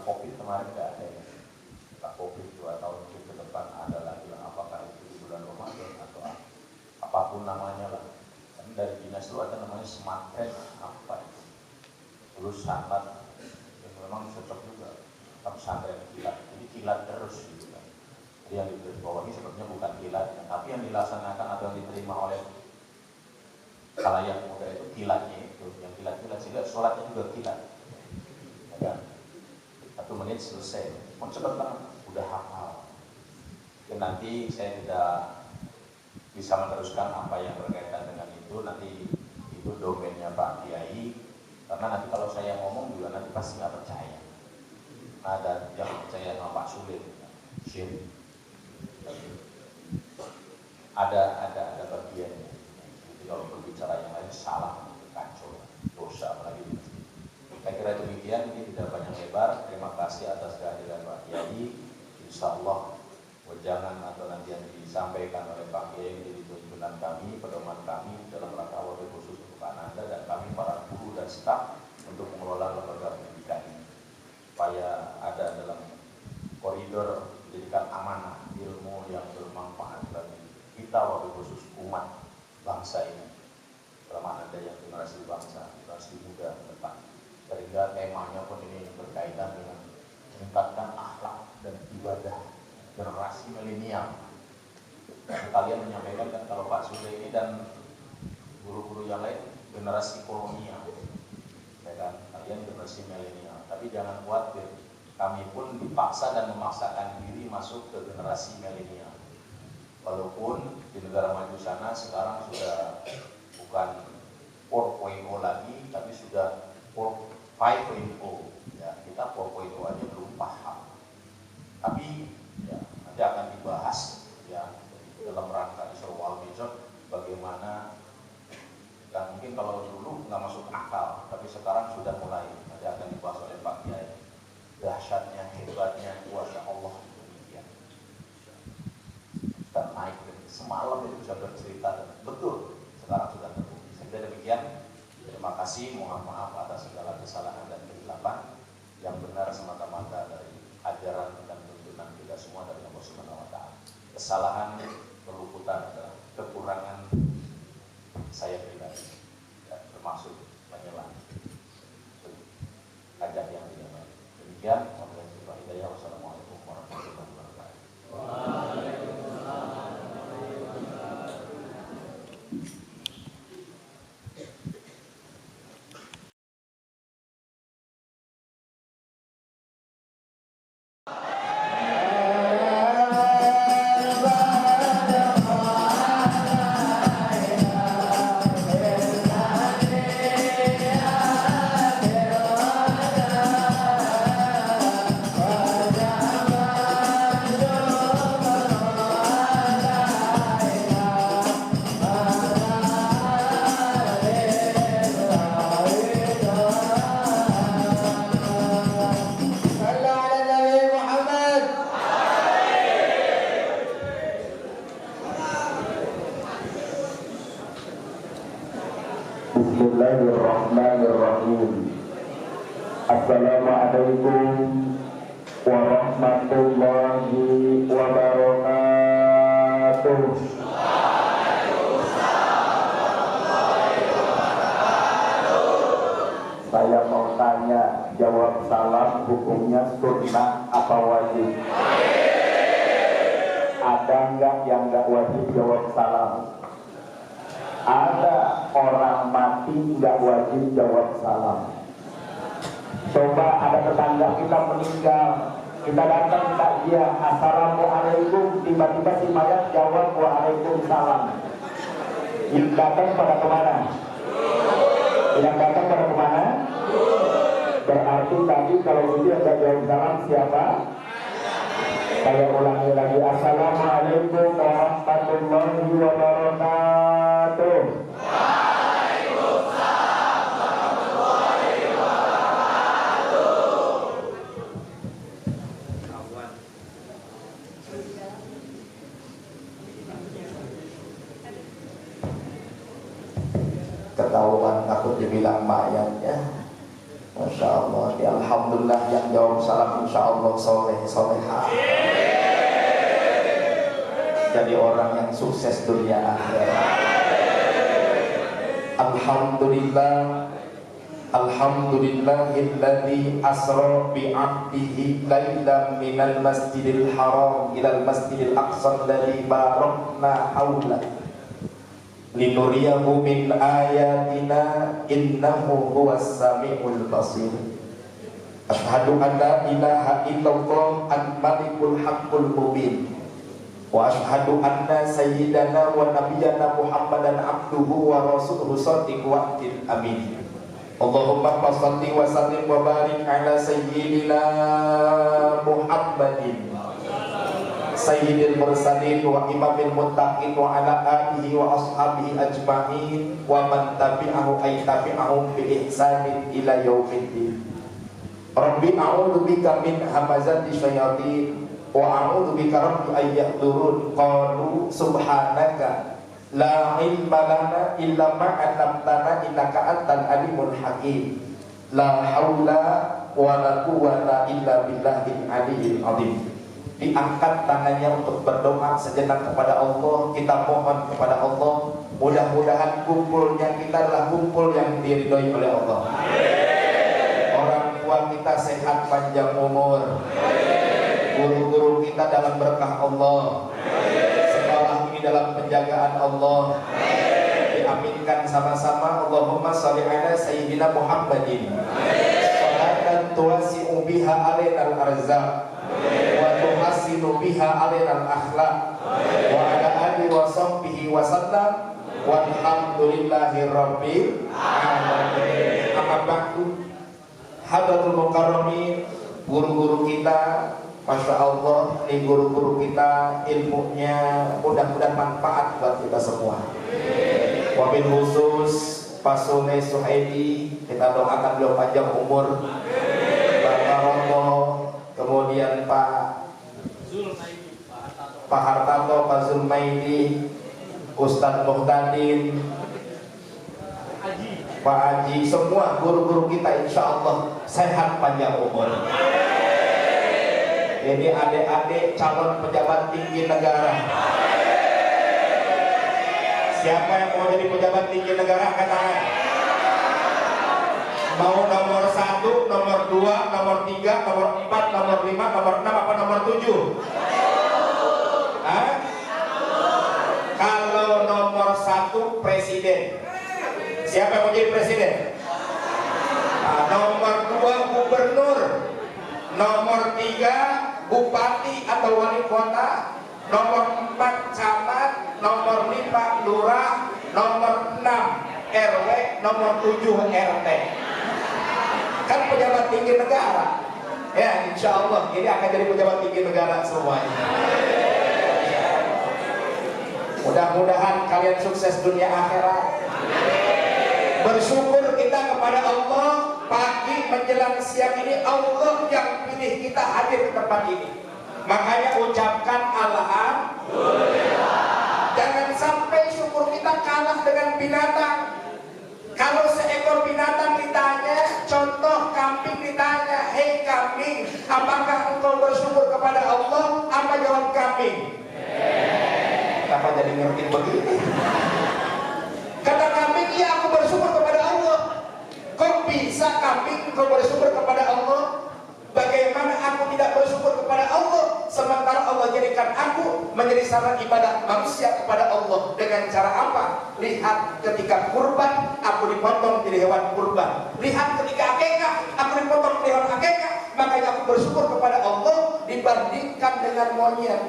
Covid kemarin nggak ada ya. Setelah Covid 2 tahun ke depan ada lagi lah, apakah itu di bulan Ramadan atau apapun namanya lah. Tapi dari dinas itu ada namanya smart pen apa itu. Terus sangat yang memang cocok juga pesantren kilat. Jadi kilat terus gitu kan. Jadi yang dibawahi sebenarnya bukan kilat, tapi yang dilaksanakan atau yang diterima oleh khalayak muda itu kilatnya itu, yang kilat-kilat sehingga sholatnya juga kilat. Ya kan? 1 menit selesai, pun cepat banget, udah hafal. Dan nanti saya tidak bisa meneruskan apa yang berkaitan dengan itu, nanti itu domainnya Pak Kiai, karena nanti kalau saya ngomong juga nanti pasti nggak percaya. Ada yang percaya sama Pak Sulit, syirik. Ada bagiannya. Jadi kalau berbicara yang lain salah, kacau, dosa apalagi di masjid. Saya kira demikian, ini tidak banyak lebar. Terima kasih atas kehadiran Pak Kiai. Insya Allah wejangan atau nanti yang disampaikan oleh Pak Kiai menjadi tuntunan kami, pedoman kami dalam rangka wabil khusus untuk Ananda dan kami para guru dan staf untuk mengelola lembaga pendidikan ini, supaya ada dalam koridor pendidikan amanah, ilmu yang bermanfaat bagi kita wabil khusus umat bangsa ini, dalam Ananda yang generasi bangsa, generasi muda ke depan. Sehingga temanya pun ini berkaitan dengan meningkatkan akhlak dan ibadah generasi milenial. Kalian menyampaikan kan kalau Pak Sule ini dan guru-guru yang lain generasi kolonial, ya kan? Kalian generasi milenial. Tapi jangan khawatir, kami pun dipaksa dan memaksakan diri masuk ke generasi milenial. Walaupun di negara maju sana sekarang sudah bukan 4.0 lagi, tapi sudah 5.0, ya kita 4.0 aja belum paham. Tapi ya nanti akan dibahas ya dalam rangka Isra wal Mi'raj bagaimana, dan mungkin kalau dulu nggak masuk akal, tapi sekarang sudah mulai, nanti akan dibahas oleh Pak Kiai. Dahsyatnya, hebatnya, kuasa Allah demikian. Sudah naik, semalam itu sudah bercerita dan betul sekarang sudah terbukti. Sehingga demikian. Terima kasih, mohon maaf atas segala kesalahan dan kesilapan. Yang benar semata-mata dari ajaran dan tuntunan kita semua dari Allah Subhanahu wa Ta'ala. Kesalahan keluputan adalah kekurangan saya pribadi, ya, termasuk menyelam ajak yang tidak baik. Demikian, wassalamualaikum warahmatullahi wabarakatuh. Bismillahirrahmanirrahim. Assalamualaikum warahmatullahi wabarakatuh. Saya mau tanya, jawab salam hukumnya sunnah apa wajib? Ada nggak yang nggak wajib jawab salam? Ada orang mati nggak wajib jawab salam. Coba ada tetangga kita meninggal, kita datang takziah, assalamualaikum, tiba-tiba si mayat jawab waalaikumsalam. Yang datang pada kemana? Yang datang pada kemana? Berarti tadi kalau itu yang nggak jawab salam siapa? Saya ulangi lagi, assalamualaikum warahmatullahi wabarakatuh. Waalaikumsalam warahmatullahi wabarakatuh. Ketahuan takut dibilang mayat ya. Masya Allah, ya alhamdulillah yang jawab salam insya Allah soleh soleha. Jadi orang yang sukses dunia akhirat. Alhamdulillah, alhamdulillahilladzi asra bi 'abdihi lailan minal masjidil haram ilal masjidil aqsa alladzi barakna haula linuriyahu min ayatina innahu huwas samiul basir. Asyhadu an la ilaha illallah al-malikul haqqul mubin wa asyhadu anna sayyidana wa nabiyyana Muhammadan abduhu wa rasuluhu shadiq wa'dil amin. Allahumma shalli wa sallim wa barik ala sayyidina Muhammadin sayyidil mursalin wa imamil muttaqin wa ala alihi wa ashabihi ajma'in wa man tabi'ahu ay tabi'ahum bi ihsanin ila yaumiddin. Rabbi a'udzu bika min hamazati syayatin wa a'udzu bika rabbi ay yahdurun. Qalu subhanaka la ilma lana illa ma 'allamtana innaka antal alimul hakim. La haula wa la quwwata illa billahil aliyyil azim. Diangkat tangannya untuk berdoa sejenak kepada Allah. Kita mohon kepada Allah, mudah-mudahan kumpulnya kita adalah kumpul yang diridhoi oleh Allah. Orang tua kita sehat panjang umur, guru-guru kita dalam berkah Allah, sekolah ini dalam penjagaan Allah. Diaminkan sama-sama. Allahumma sholli ala sayyidina Muhammadin sholatan tuwasi'u biha alainal arzaq wa tuhassinu biha alainal akhlaq wa ala alihi wa sahbihi wa sallam walhamdulillahi rabbil alamin. Amma ba'du. Hadratul mukarramin, guru-guru kita, Masya Allah, ini guru-guru kita ilmunya mudah-mudahan manfaat buat kita semua. Wabil khusus Pak Soleh Suhaidi, kita doakan beliau panjang umur, Bapak Romo, kemudian Pak Hartanto, Pak Zulmaidi, Ustadz Muhtadin, Pak Haji, semua guru-guru kita insya Allah sehat panjang umur. Ini adik-adik calon pejabat tinggi negara. Siapa yang mau jadi pejabat tinggi negara angkat tangan. Mau nomor 1, nomor 2, nomor 3, nomor 4, nomor 5, nomor 6, apa nomor 7? Hah? Kalau nomor 1 presiden. Siapa yang mau jadi presiden? Nah, nomor 2 gubernur, nomor 3 bupati atau wali kota, nomor 4 camat, nomor 5 lurah, nomor 6 RW, nomor 7 RT. Kan pejabat tinggi negara. Ya, insya Allah ini akan jadi pejabat tinggi negara semuanya. Mudah-mudahan kalian sukses dunia akhirat. Bersyukur kita kepada Allah, pagi menjelang siang ini Allah yang pilih kita hadir di tempat ini. Makanya ucapkan alhamdulillah. Jangan sampai syukur kita kalah dengan binatang. Kalau seekor binatang ditanya, contoh kambing ditanya, hei kambing, apakah engkau bersyukur kepada Allah? Apa jawab kambing? Kenapa jadi ngerti begini? Kata kambing, iya aku bersyukur kepada Allah. Kok bisa kambing kau bersyukur kepada Allah? Bagaimana aku tidak bersyukur kepada Allah sementara Allah jadikan aku menjadi sarana ibadah manusia kepada Allah? Dengan cara apa? Lihat ketika kurban, aku dipotong jadi hewan kurban. Lihat ketika akikah, aku dipotong jadi hewan akikah. Makanya aku bersyukur kepada Allah dibandingkan dengan monyet.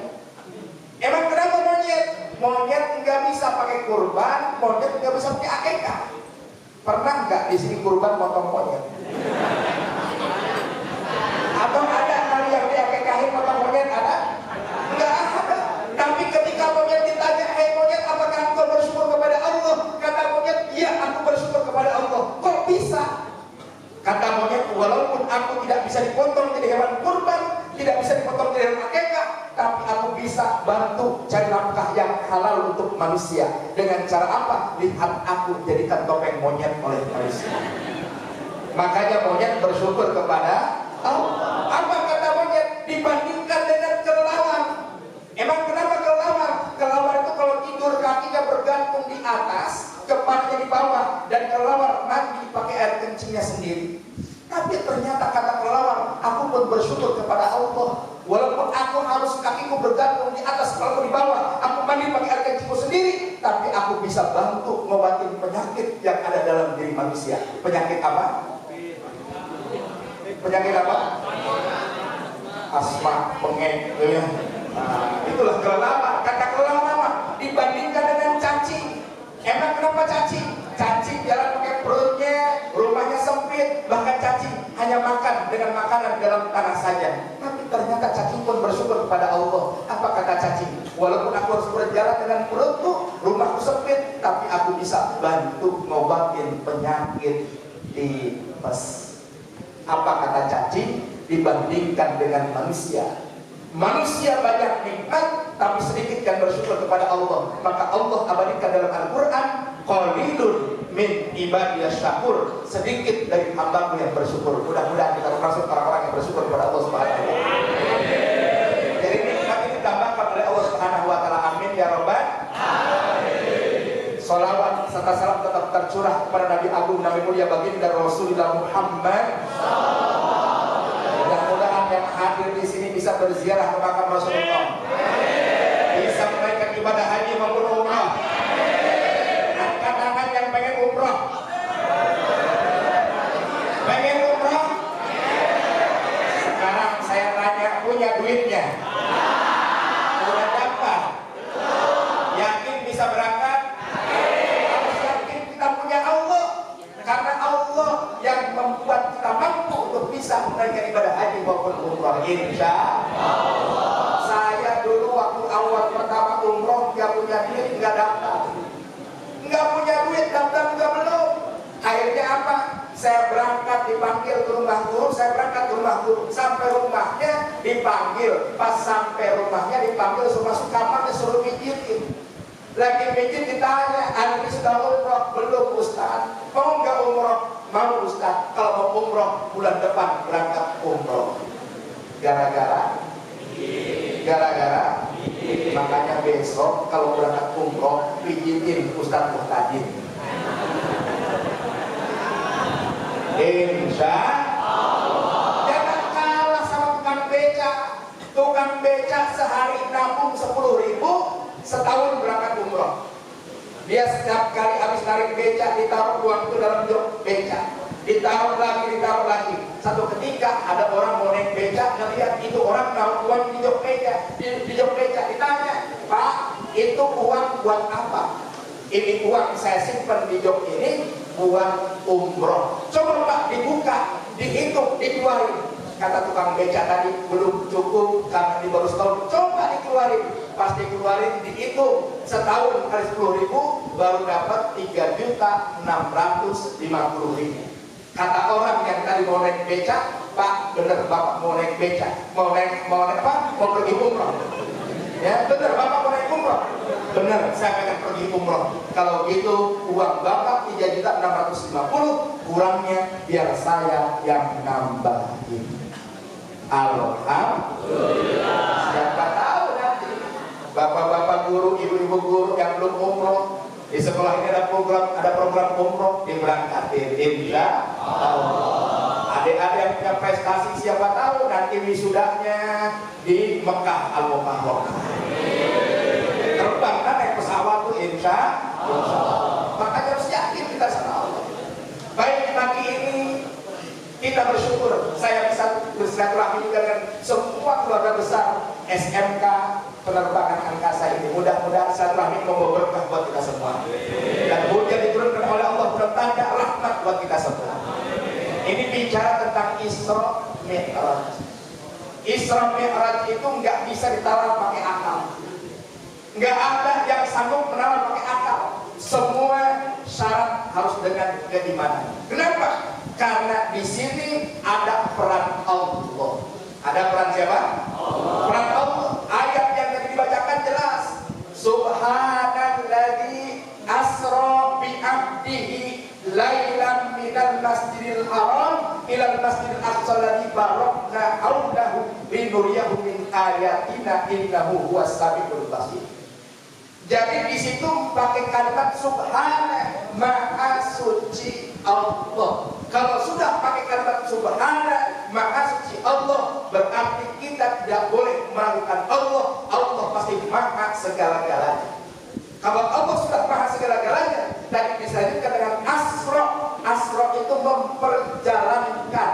Emang kenapa monyet? Monyet nggak bisa pakai kurban, monyet nggak bisa pakai akikah. Pernah nggak di sini kurban potong monyet? Atau ada kali yang diakikahin potong monyet? Ada? Nggak ada. Tapi ketika monyet ditanya, hei monyet, apakah engkau bersyukur kepada Allah? Kata monyet, iya aku bersyukur kepada Allah. Kok bisa? Kata monyet, walaupun aku tidak bisa dipotong jadi hewan kurban, tidak bisa dipotong jadi hewan akikah, tapi aku bisa bantu cari nafkah yang halal untuk manusia. Dengan cara apa? Lihat aku jadikan topeng monyet oleh manusia. Makanya monyet bersyukur kepada Allah. Apa kata monyet? Dibandingkan dengan kelelawar. Emang kenapa kelelawar? Kelelawar itu kalau tidur kakinya bergantung di atas, kepalanya di bawah, dan kelelawar mandi pakai air kencingnya sendiri. Tapi ternyata kata kelelawar, aku pun bersyukur kepada Allah. Walaupun aku harus kakiku bergantung di atas, kepalaku di bawah, aku mandi pakai air kencingku sendiri, tapi aku bisa bantu ngobatin penyakit yang ada dalam diri manusia. Penyakit apa? Penyakit apa? Asma, bengek, itulah kelelawar. Kata kelelawar dibandingkan dengan cacing. Emang kenapa cacing? Cacing jalan pakai perutnya, rumahnya sempit, bahkan cacing hanya makan dengan makanan dalam tanah saja. Tapi ternyata cacing pun bersyukur kepada Allah. Apa kata cacing? Walaupun aku harus berjalan dengan perutku, rumahku sempit, tapi aku bisa bantu ngobatin penyakit tipes. Apa kata cacing? Dibandingkan dengan manusia. Manusia banyak nikmat, tapi sedikit yang bersyukur kepada Allah. Maka Allah abadikan dalam Al-Quran, qalilun min ibadiyas syakur, sedikit dari hambaku yang bersyukur. Mudah-mudahan kita termasuk orang-orang yang bersyukur kepada Allah Subhanahu wa Ta'ala. Jadi nikmat ini ditambahkan oleh Allah Subhanahu wa Ta'ala. Amin ya Rabbal alamin. Salawat serta salam tetap tercurah kepada Nabi Agung, Nabi mulia baginda Rasulullah Muhammad. Mudah-mudahan yang hadir di sini bisa berziarah ke makam Rasulullah, bisa menaikkan ibadah haji maupun umrah. Angkat tangan yang pengen umrah. Pengen umrah? Sekarang saya tanya, punya duitnya? Sudah dapat? Yakin bisa berangkat? Harus yakin kita punya Allah. Karena Allah yang membuat kita mampu untuk bisa menunaikan ibadah haji maupun umrah. Insya Allah. Saya dulu waktu awal pertama umroh nggak punya duit, nggak daftar. Nggak punya duit, daftar juga belum. Akhirnya apa? Saya berangkat dipanggil ke rumah guru, saya berangkat ke rumah guru. Sampai rumahnya dipanggil, pas sampai rumahnya dipanggil suruh masuk kamar, disuruh pijitin. Lagi pijit ditanya, Anda sudah umroh? Belum Ustaz. Mau nggak umroh? Mau Ustaz. Kalau mau umroh bulan depan berangkat umroh. Gara-gara makanya besok kalau berangkat umroh pijitin Ustaz Muhtadin. Insya Allah. Jangan kalah sama tukang beca. Tukang beca sehari nabung 10.000, setahun berangkat umroh. Dia setiap kali habis narik beca, ditaruh uang itu dalam jok beca, ditaruh lagi. Satu ketika ada orang mau naik beca, ngelihat itu orang taruh uang di jok beca, di jok beca. Ditanya, Pak, itu uang buat apa? Ini uang saya simpan di jok ini buat umroh. Coba Pak dibuka, dihitung, dikeluarin. Kata tukang beca tadi, belum cukup karena ini baru setahun. Coba dikeluarin. Pas dikeluarin dihitung, setahun kali 10.000 baru dapat 3.650.000. Kata orang yang tadi mau naik beca, Pak, bener Bapak mau naik beca, mau naik apa? Mau pergi umroh. Ya, bener Bapak mau naik umroh. Bener, saya akan pergi umroh. Kalau gitu uang Bapak 3.650.000, kurangnya biar saya yang nambahin. Alhamdulillah. Siapa tahu nanti bapak-bapak guru, ibu-ibu guru yang belum umroh, di sekolah ini ada program umroh, diberangkatin. Insya Allah. Adik-adik yang punya prestasi, siapa tahu nanti wisudanya di Mekah Al-Mukarramah. Terbang kan naik pesawat tuh insya Allah. Makanya harus yakin kita sama Allah. Baik, pagi ini kita bersyukur saya bisa bersilaturahmi juga dengan semua keluarga besar SMK penerbangan angkasa ini. Mudah-mudahan silaturahmi membawa berkah buat kita semua. Dan hujan diturunkan oleh Allah bertanda rahmat buat kita semua. Ini bicara tentang Isra Mi'raj. Isra Mi'raj itu nggak bisa ditawar pakai akal. Nggak ada yang sanggup menawar pakai akal. Semua syarat harus dengan keimanan. Kenapa? Karena di sini ada peran Allah. Ada peran siapa? Allah. Peran Allah. Ayat yang tadi dibacakan jelas. Subhanalladzi asra bi 'abdihi lailan minal masjidil haram ilal masjidil aqsa alladzi barakna haulahu linuriyahu min ayatina innahu huwas samiul basir. Jadi di situ pakai kalimat subhana, maha suci Allah. Kalau sudah pakai kalimat subhana, maha suci Allah, berarti kita tidak boleh meragukan Allah. Allah pasti maha segala-galanya. Kalau Allah sudah maha segala-galanya, tadi dilanjutkan dengan asra. Asra itu memperjalankan.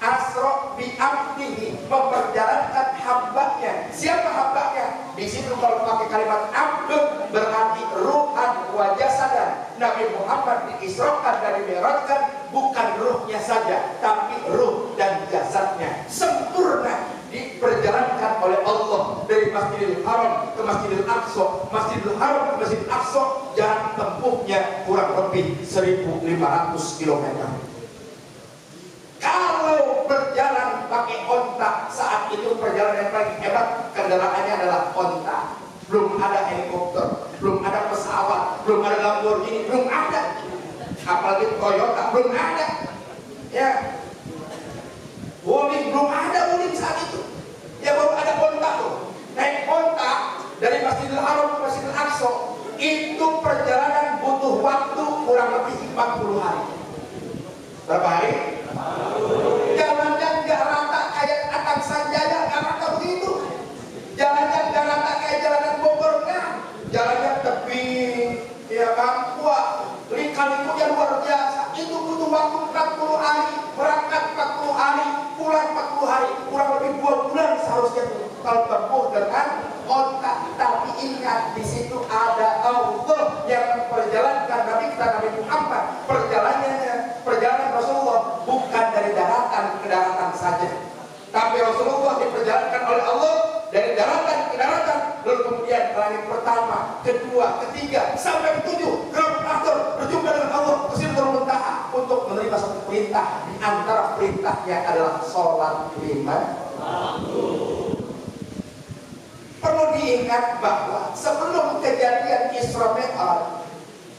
Asra bi'abdihi, memperjalankan hambanya. Siapa hambanya? Di situ kalau pakai kalimat abdun berarti ruhan wa jasadan. Nabi Muhammad diisrokan dan dimi'rajkan bukan ruhnya saja, tapi ruh dan jasadnya sempurna diperjalankan oleh Allah dari Masjidil Haram ke Masjidil Aqsa. Masjidil Haram ke Masjidil Aqsa jarak tempuhnya kurang lebih 1.500 km. Kalau berjalan pakai onta, saat itu perjalanan yang paling hebat kendaraannya adalah onta. Belum ada helikopter, belum ada pesawat, belum ada Lamborghini, belum ada. Apalagi Toyota, belum ada. Ya, Wuling belum ada Wuling saat itu. Ya baru ada onta tuh. Naik onta dari Masjidil Haram ke Masjidil Aqsa itu perjalanan butuh waktu kurang lebih 40 hari. Berapa hari? Jalannya nggak rata kayak Atang Sanjaya, nggak rata begitu. Jalannya nggak rata kayak jalanan Bogor, nggak. Jalannya tebing, ya kan? Wah, lika-likunya luar biasa. Itu butuh waktu 40 hari, berangkat 40 hari, pulang 40 hari, kurang lebih 2 bulan seharusnya tuh. Kalau tempuh dengan onta. Tapi ingat, di situ ada Allah yang memperjalankan Nabi kita Nabi Muhammad. Perjalanan Rasulullah bukan dari daratan ke daratan saja, tapi Rasulullah diperjalankan oleh Allah dari daratan ke daratan, lalu kemudian ke langit pertama, kedua, ketiga, sampai ketujuh, terakhir berjumpa dengan Allah ke Sidratul Muntaha untuk menerima satu perintah. Di antara perintahnya adalah sholat 5 waktu. Perlu diingat bahwa sebelum kejadian Isra Mi'raj,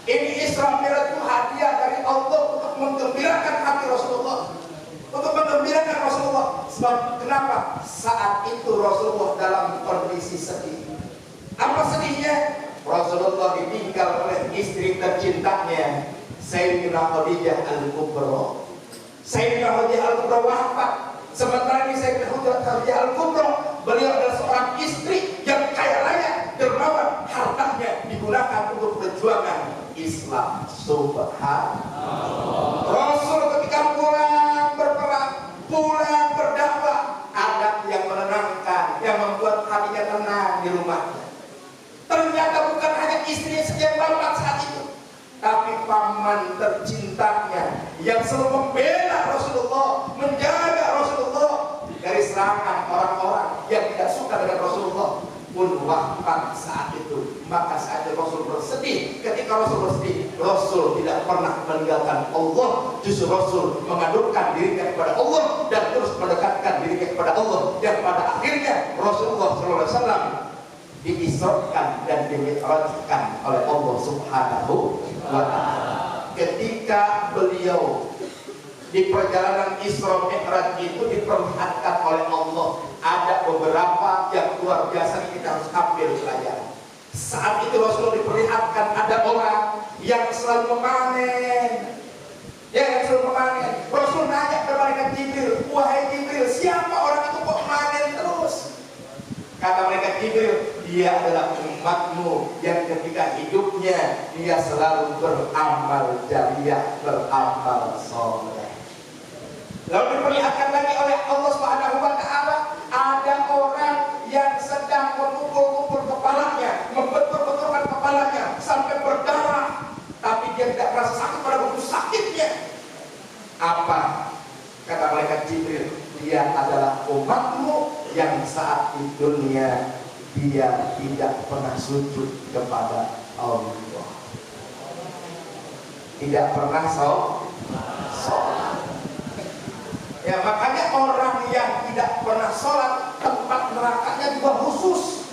ini Isra Mi'raj itu hadiah dari Allah untuk menggembirakan hati Rasulullah, untuk menggembirakan Rasulullah. Sebab kenapa? Saat itu Rasulullah dalam kondisi sedih. Apa sedihnya? Rasulullah ditinggal oleh istri tercintanya, Sayyidah Khadijah Al-Kubra. Sayyidah Khadijah Al-Kubra wafat. Sementara ini Sayyidah Khadijah Al-Kubra, beliau adalah seorang istri yang kaya raya, dermawan, hartanya digunakan untuk perjuangan Islam. Subhanallah. Rasul ketika pulang berperang, pulang berdakwah, ada yang menenangkan, yang membuat hatinya tenang di rumahnya. Ternyata bukan hanya istrinya saja yang wafat saat itu, tapi paman tercintanya yang selalu membela Rasulullah, menjaga Rasulullah dari serangan orang-orang yang tidak suka dengan Rasulullah pun wafat saat itu. Maka saat itu Rasul bersedih. Ketika Rasul bersedih, Rasul tidak pernah meninggalkan Allah. Justru Rasul mengandungkan dirinya kepada Allah dan terus mendekatkan dirinya kepada Allah. Dan pada akhirnya Rasulullah SAW diisrokan dan dimi'rajkan oleh Allah Subhanahu wa ta'ala. Ketika beliau di perjalanan Isra Mi'raj itu diperlihatkan oleh Allah, ada beberapa yang luar biasa kita harus ambil pelajaran. Saat itu Rasulullah diperlihatkan ada orang yang selalu memanen. Yang selalu memanen. Rasul nanya kepada malaikat Jibril, wahai Jibril, siapa orang itu kok manen terus? Kata malaikat Jibril, dia adalah umatmu yang ketika hidupnya dia selalu beramal jariyah, beramal soleh. Lalu diperlihatkan lagi oleh Allah Subhanahu wa ta'ala, ada orang yang sedang memukul-mukul kepalanya, membentur-benturkan kepalanya sampai berdarah, tapi dia tidak merasa sakit pada begitu sakitnya. Apa? Kata malaikat Jibril, dia adalah umatmu yang saat di dunia dia tidak pernah sujud kepada Allah, tidak pernah sholat. Ya, makanya orang yang tidak pernah sholat, tempat nerakanya juga khusus.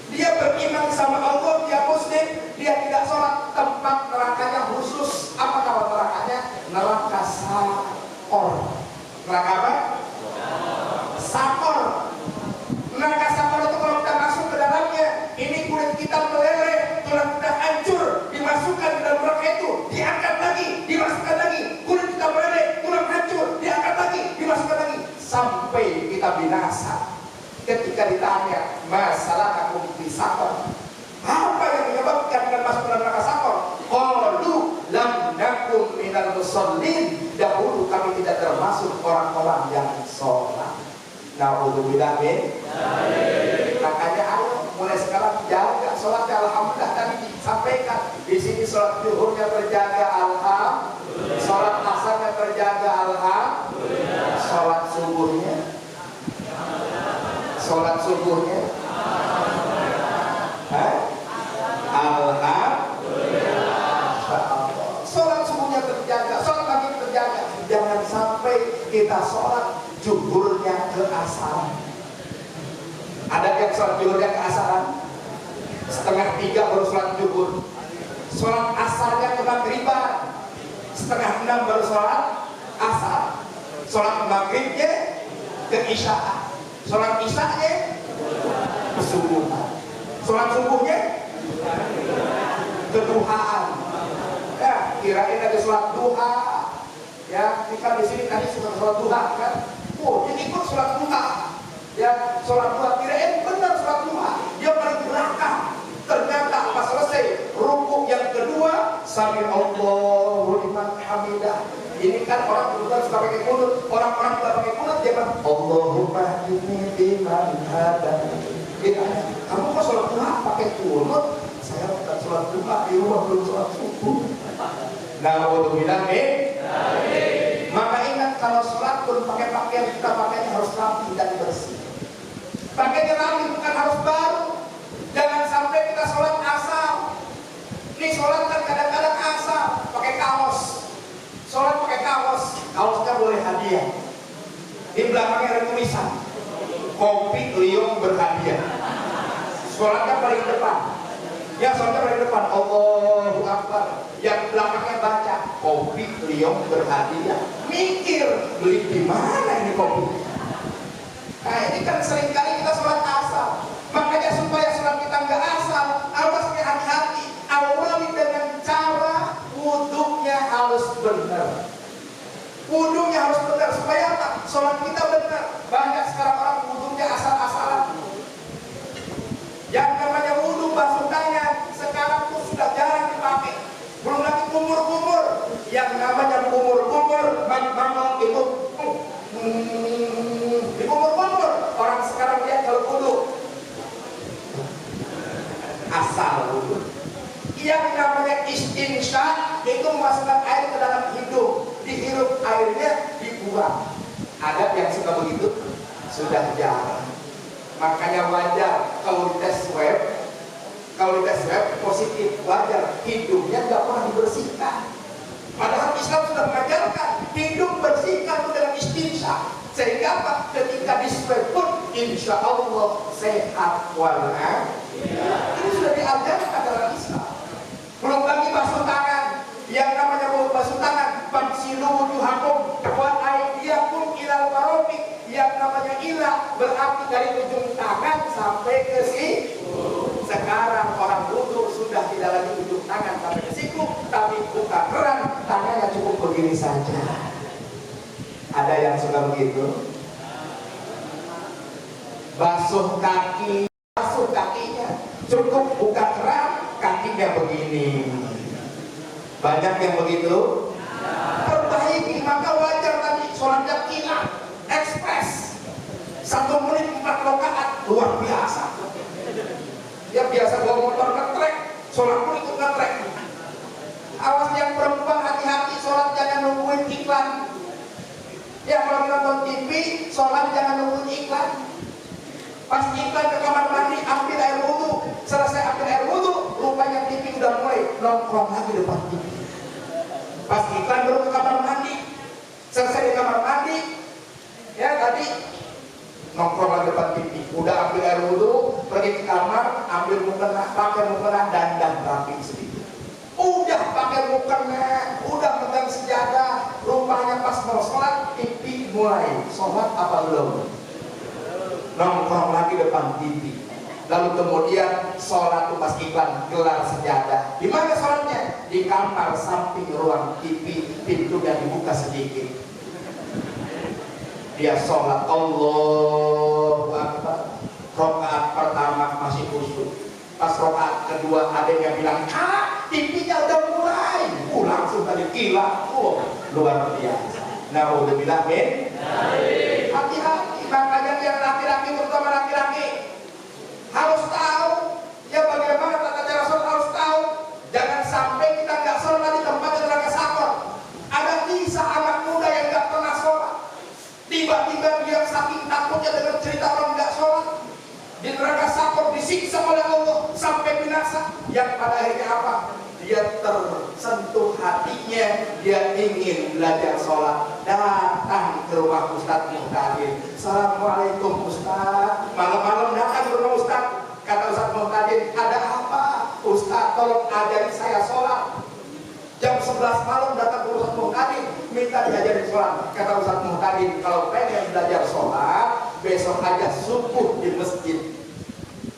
Dia beriman sama Allah, dia muslim, dia tidak sholat, tempat nerakanya khusus. Apa nama nerakanya? Neraka Sa'or. ketika ditanya masalah aku fi saqar, apa yang menyebabkan kalian masuk dalam neraka saqar? Qalu lam nakum minal musallin, dahulu kami tidak termasuk orang-orang yang sholat. Naudzubillah min. Makanya ayo mulai sekarang jaga sholat. Alhamdulillah tadi disampaikan di sini sholat zuhurnya terjaga, alhamdulillah. Sholat asarnya terjaga, alhamdulillah. Sholat subuhnya, alhamdulillah. Sholat subuhnya terjaga, sholat maghrib terjaga. Jangan sampai kita sholat zuhurnya ke asaran. Ada yang sholat zuhurnya ke asaran, 2:30 baru sholat zuhur. Sholat asarnya ke maghriban, 5:30 baru sholat asar. Sholat maghribnya ke isya'an, sholat isya'nya ke subuhan, sholat subuhnya ke duhaan. Ya, kirain ada sholat duha. Ya, kita di sini tadi sudah sholat duha kan? Oh, dia ikut sholat duha. Ya, sholat duha kirain benar sholat duha. Dia paling belakang. Ternyata pas selesai rukuk yang kedua, sami Allahu liman hamidah. Ini kan orang kebetulan suka pakai kunut. Orang-orang suka pakai kunut dia bilang Allahumma inni biman hada. Kamu kok sholat duha pakai kunut? Saya bukan sholat duha di rumah, belum sholat subuh. Naudzubillah min. Maka ingat kalau sholat pun pakai pakaian, kita pakainya harus rapi dan bersih. Pakainya rapi bukan harus baru. Jangan sampai kita sholat asal. Ini sholat kan kadang-kadang asal pakai kaos. Sholat pakai kaos, kaosnya boleh hadiah. Di belakangnya ada tulisan kopi liung berhadiah. Sholatnya paling depan. Ya, sholatnya paling depan, Allahu Akbar. Yang belakangnya baca kopi liung berhadiah. Mikir beli di mana ini kopi? Nah, ini kan seringkali kita sholat asal. Makanya supaya sholat kita nggak asal, awas hati-hati. Awali dengan cara wudhunya harus benar. Wudhunya harus benar supaya apa? Sholat kita benar. Banyak sekarang orang wudhunya asal-asalan. Yang namanya wudhu basuh tangan sekarang tuh sudah jarang dipakai. Belum lagi kumur-kumur. Yang namanya kumur-kumur, mamang itu di kumur-kumur. Orang sekarang lihat kalau wudhu asal wudhu. Yang namanya istinsya itu memasukkan air ke dalam hidung, dihirup airnya dibuang. Ada yang suka begitu? Sudah jarang. Makanya wajar kalau dites swab, positif, wajar hidungnya nggak pernah dibersihkan. Padahal Islam sudah mengajarkan hidung bersihkan dengan istinsya. Sehingga apa? Ketika di swab pun insya Allah sehat walafiat. Ini sudah diajarkan dalam Islam. Belum lagi basuh tangan. Yang namanya basuh tangan, famsilu wujuhakum wa aydiyakum ilal marafiq. Yang namanya ila berarti dari ujung tangan sampai ke siku. Sekarang orang wudu sudah tidak lagi ujung tangan sampai ke siku, tapi buka keran, tangannya cukup begini saja. Ada yang suka begitu? Basuh kaki, basuh kakinya cukup buka keran, kakinya begini. Banyak yang begitu. Perbaiki, maka wajar tadi sholatnya kilat, ekspres. 1 menit 4 rakaat, luar biasa. Ya biasa bawa motor ngetrek, sholat pun ikut ngetrek. Awas yang perempuan hati-hati, sholat jangan nungguin iklan. Ya kalau nonton TV, sholat jangan nungguin iklan. Pas iklan ke kamar mandi, ambil air wudhu. Selesai ambil air wudhu, rupanya TV udah mulai nongkrong lagi depan TV. Pas iklan baru ke kamar mandi. Selesai di kamar mandi, ya tadi nongkrong lagi depan TV. Udah ambil air wudhu, pergi ke kamar, ambil mukena, pakai mukena, dandan rapi sedikit. Udah pakai mukena, udah pegang sejadah. Rupanya pas mau sholat, TV mulai. Sholat apa belum? Nongkrong lagi depan TV. Lalu kemudian sholat tuh pas iklan gelar sejadah. Di mana sholatnya? Di kamar samping ruang TV, pintunya dibuka sedikit. Dia sholat Allahu Akbar. Rokaat pertama masih khusyuk. Pas rokaat kedua ada yang bilang, "Kak, TV-nya udah mulai." Langsung tadi kilat. Luar biasa. Nauzubillah min. Hati-hati, makanya yang laki-laki, terutama laki-laki harus tahu ya bagaimana tata cara sholat, harus tahu. Jangan sampai kita nggak sholat di tempat yang neraka sakor. Ada kisah anak muda yang nggak pernah sholat, tiba-tiba dia saking takutnya dengan cerita orang nggak sholat, di neraka sakor disiksa oleh Allah sampai binasa. Yang pada akhirnya apa? Dia tersentuh hatinya, dia ingin belajar sholat, datang ke rumah Ustadz Muhtadir. Assalamualaikum Ustadz. Malam-malam datang ke rumah Ustadz. Kata Ustadz Muhtadir, ada apa? Ustadz, tolong ajari saya sholat. Jam 11 malam datang ke Ustadz Muhtadir, minta diajarin sholat. Kata Ustadz Muhtadir, kalau pengen belajar sholat, besok aja subuh di masjid.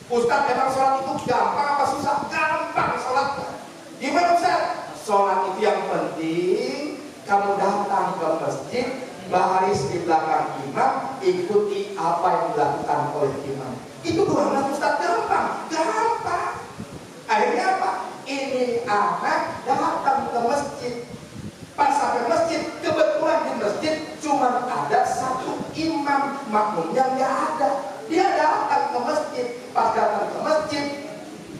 Ustadz, memang sholat itu gampang apa susah? Gampang sholatnya. Gimana Ustaz? Sholat itu yang penting kamu datang ke masjid, baris di belakang imam, ikuti apa yang dilakukan oleh imam. Itu doang Ustaz, gampang, gampang. Akhirnya apa? Ini anak datang ke masjid. Pas sampai masjid, kebetulan di masjid cuma ada satu imam, makmumnya nggak ada. Dia datang ke masjid, pas datang ke masjid,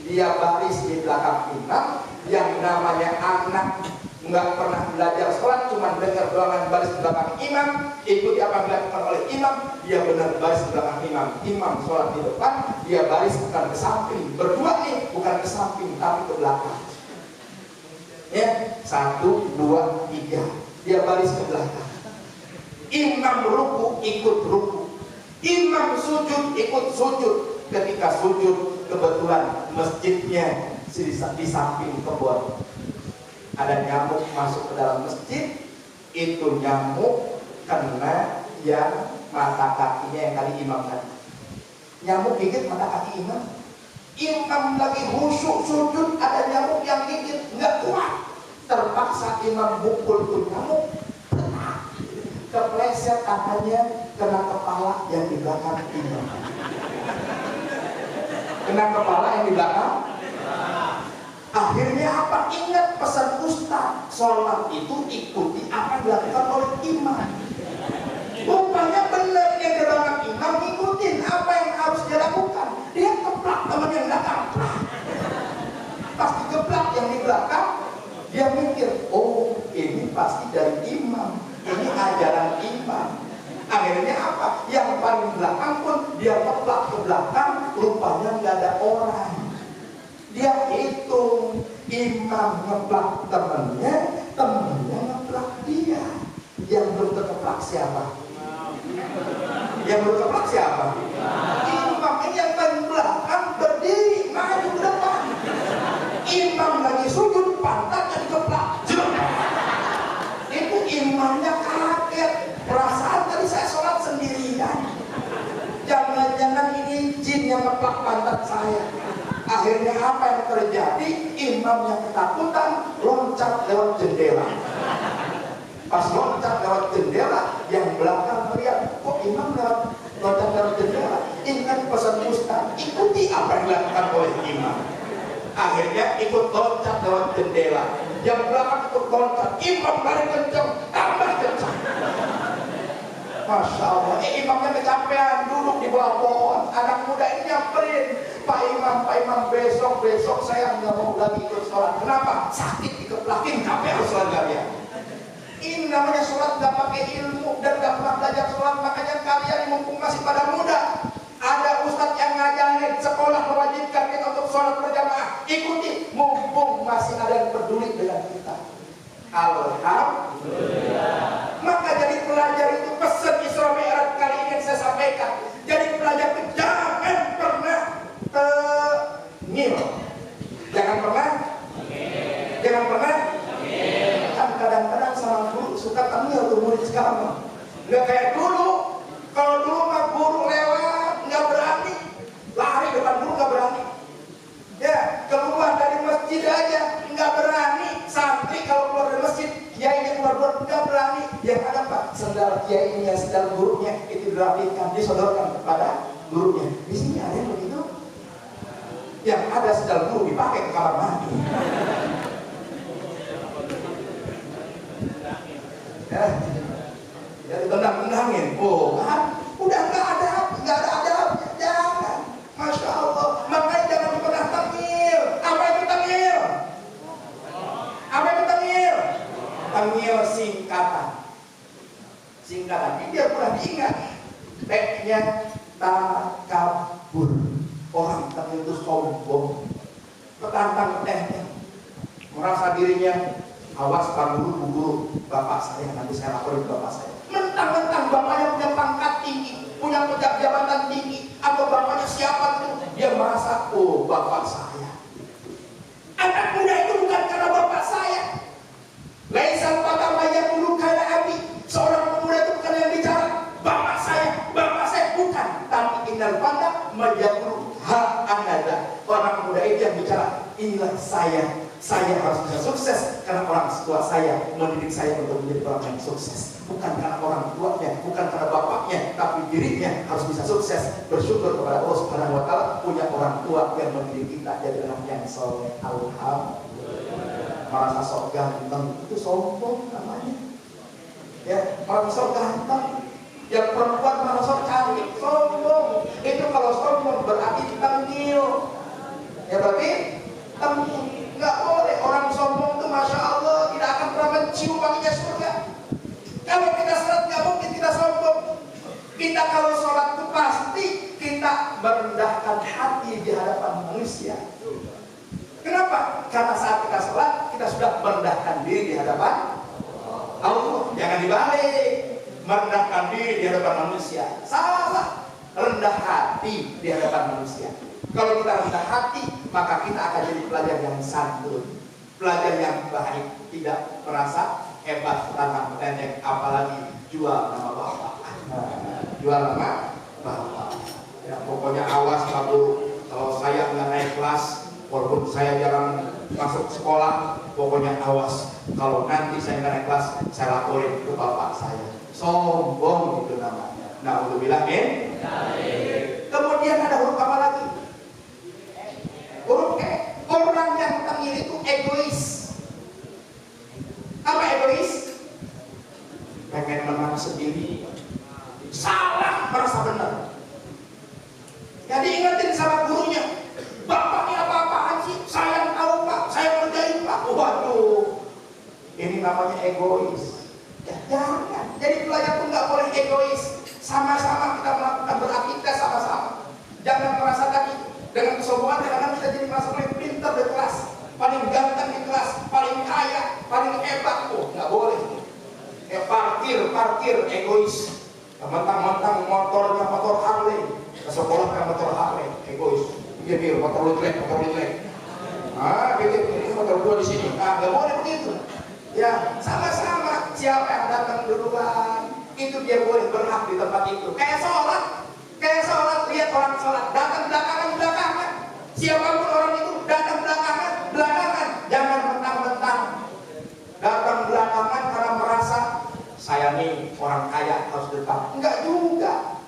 dia baris di belakang imam. Yang namanya anak nggak pernah belajar sholat, cuma dengar doangan baris di belakang imam, ikuti apa yang dilakukan oleh imam, dia benar baris di belakang imam. Imam sholat di depan, dia baris bukan ke samping. Berdua nih, bukan ke samping tapi ke belakang. Ya, 1, 2, 3, dia baris ke belakang. Imam ruku ikut ruku, imam sujud ikut sujud. Ketika sujud, kebetulan masjidnya di samping kebun. Ada nyamuk masuk ke dalam masjid, itu nyamuk kena yang mata kakinya yang kali imam tadi. Nyamuk gigit mata kaki imam. Imam lagi khusyuk sujud, ada nyamuk yang gigit, nggak kuat. Terpaksa imam mukul tuh nyamuk, kepleset tangannya kena kepala yang di belakang imam. Kena kepala yang di belakang. Akhirnya apa? Ingat pesan Ustaz, sholat itu ikuti apa yang dilakukan oleh imam. Rupanya benar yang di belakang imam ikutin apa yang harus dia lakukan. Dia keplak teman yang belakang. Pas dikeplak yang di belakang, dia mikir, oh ini pasti dari imam, ini ajaran imam. Akhirnya apa? Yang paling belakang pun dia keplak ke belakang, rupanya nggak ada orang. Dia hitung, imam ngeplak temennya, temennya ngeplak dia. Yang belum terkeplak siapa? Yang belum terkeplak siapa? Imam. Ini yang paling belakang berdiri maju ke depan. Imam lagi sujud, pantatnya dikeplak. Itu imamnya kaget. Perasaan tadi saya sholat sendirian. Jangan-jangan ini jin yang ngeplak pantat saya. Akhirnya apa yang terjadi? Imam yang ketakutan loncat lewat jendela. Pas loncat lewat jendela, yang belakang melihat, kok imam loncat lewat jendela? Ingat pesan Ustaz, ikuti apa yang dilakukan oleh imam. Akhirnya ikut loncat lewat jendela. Yang belakang ikut loncat, imam lari kencang, tambah kencang. Masya Allah, imamnya kecapean, duduk di bawah pohon. Anak muda ini nyamperin, Pak Imam, besok saya nggak mau lagi ikut sholat. Kenapa? Sakit dikeplakin, capek harus sholat kalian. Ini namanya sholat nggak pakai ilmu dan nggak pernah belajar sholat. Makanya kalian mumpung masih pada muda, ada ustadz yang ngajarin sekolah mewajibkan kita untuk sholat berjamaah. Ikuti, mumpung masih ada yang peduli dengan kita. Alhamdulillah. Maka jadi pelajar itu pesan Isra Mi'raj kali ini yang saya sampaikan. Jadi pelajar itu jangan pernah ngil. Jangan pernah. Kan kadang-kadang sama guru suka tengil tuh murid sekarang. Nggak kayak dulu. Kalau dulu mah guru lewat nggak berani, lari depan guru nggak berani. Ya keluar dari masjid aja nggak berani. Santri kalau keluar dari masjid, kiainya keluar nggak berani. Yang ada Pak, sendal kiainya, sendal gurunya itu dirapikan, disodorkan kepada gurunya, di sini ada yang begitu. Yang ada sendal guru dipakai ke kamar mandi. Ya ditendang-tendangin. Oh kan, udah nggak ada jangan. Masya Allah, makanya jangan pernah tengil. Apa itu tengil? Apa itu tengil? Tengil singkatan. Ini biar pernah diingat. T-nya takabur. Orang tengil itu sombong. Petantang tehnya. Merasa dirinya, awas Pak Guru, Bu Guru, Bapak saya, nanti saya laporin ke Bapak saya. Mentang-mentang bapaknya punya pangkat tinggi, punya jabatan tinggi, atau bapaknya siapa itu, dia merasa, oh bapak saya. Anak muda itu bukan karena bapak saya. Laisal fata mayyaqulu kana abi. Seorang pemuda itu bukan yang bicara bapak saya bukan, tapi innal fata mayyaqulu ha anada. Orang muda itu yang bicara, inilah saya harus bisa sukses karena orang tua saya mendidik saya untuk menjadi orang yang sukses. Bukan karena orang tuanya, bukan karena bapaknya, tapi dirinya harus bisa sukses. Bersyukur kepada Allah Subhanahu wa taala punya orang tua yang mendidik kita jadi anak yang soleh. Alhamdulillah. Merasa sok ganteng itu sombong namanya. Ya, merasa sok ganteng. Yang perempuan merasa sok cantik, sombong. Itu kalau sombong berarti tengil. Ya berarti tengil. Nggak boleh orang sombong itu, masya Allah, tidak akan pernah mencium wanginya surga. Kalau kita sholat nggak mungkin kita sombong. Kita kalau sholat itu pasti kita merendahkan hati di hadapan manusia. Kenapa? Karena saat kita sholat kita sudah merendahkan diri di hadapan Allah. Jangan dibalik, merendahkan diri di hadapan manusia. Salah, rendah hati di hadapan manusia. Kalau kita rendah hati, maka kita akan jadi pelajar yang santun, pelajar yang baik, tidak merasa hebat, rantang petendek, apalagi jual nama bapak. Jual nama bapak. Ya, pokoknya awas kalau saya nggak naik kelas, walaupun saya jarang masuk sekolah, pokoknya awas. Kalau nanti saya nggak naik kelas, saya laporin ke bapak saya. Sombong itu namanya. Na'udzubillah min. Kemudian ada huruf apa lagi? Huruf E. Orang yang tengil itu egois. Apa egois? Pengen menang sendiri. Salah, merasa benar. Ya diingetin sama gurunya. Bapak ini apa-apaan sih? Saya yang tahu Pak, saya kerjain Pak. Waduh, ini namanya egois. Ya jangan. Jadi pelajar pun nggak boleh egois. Sama-sama kita melakukan beraktivitas sama-sama. Jangan merasa tadi dengan kesombongan kadang-kadang kita jadi merasa paling pintar di kelas, paling ganteng di kelas, paling kaya, paling hebat. Oh, nggak boleh. Parkir egois. Mentang-mentang motornya motor Harley, ke sekolah kan motor Harley, egois. Dia motor litlek. Ini motor gua di sini. Nggak boleh begitu. Ya, sama-sama siapa yang datang duluan, itu dia boleh berhak di tempat itu. Kayak sholat, lihat orang sholat, datang belakangan. Siapapun orang itu datang belakangan. Jangan mentang-mentang datang belakangan karena merasa saya nih orang kaya harus depan. Enggak juga.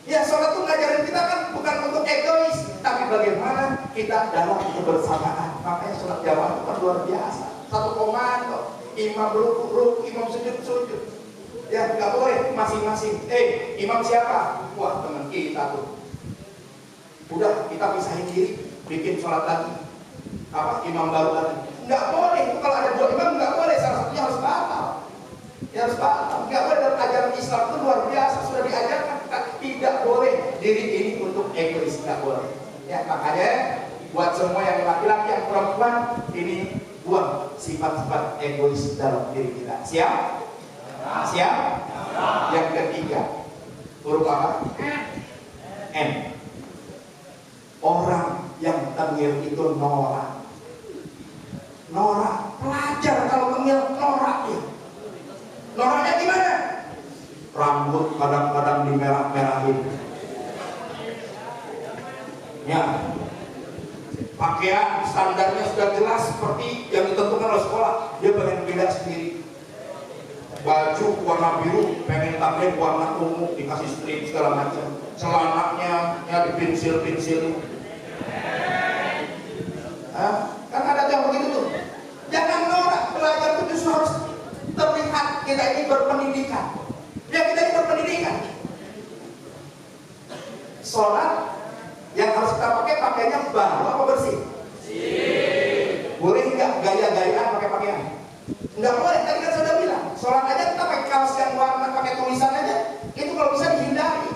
Ya sholat itu ngajarin kita kan bukan untuk egois, tapi bagaimana kita dalam kebersamaan. Makanya sholat jamaah itu luar biasa. Satu komando, imam ruku, imam sujud. Ya nggak boleh masing-masing. Imam siapa? Wah teman kita tuh. Udah kita pisahin diri, bikin sholat lagi. Imam baru lagi. Nggak boleh. Kalau ada dua imam nggak boleh. Salah satunya harus batal. Nggak boleh. Dalam ajaran Islam itu luar biasa, sudah diajarkan kita tidak boleh diri ini untuk egois, nggak boleh. Ya makanya buat semua yang laki-laki, yang perempuan, ini buang sifat-sifat egois dalam diri kita. Siap? Yang ketiga, huruf apa? N. Orang yang tengil itu norak. Pelajar kalau tengil norak ya. Noraknya gimana? Rambut kadang-kadang dimerah-merahin. Ya. Pakaian standarnya sudah jelas seperti yang ditentukan oleh sekolah. Dia pengen beda sendiri. baju warna biru pengen tambahin warna ungu, dikasih strip segala macam, celananya ya dipensil-pensil. Kan ada yang begitu tuh. Jangan norak, belajar itu justru harus terlihat kita ini berpendidikan. Ya kita ini berpendidikan. Sholat yang harus kita pakai pakaiannya baru apa bersih? Boleh nggak gaya-gayaan pakai pakaian? Nggak boleh, tadi kan sudah bilang. Sholat aja kita pakai kaos yang warna, pakai tulisan aja. Itu kalau bisa dihindari.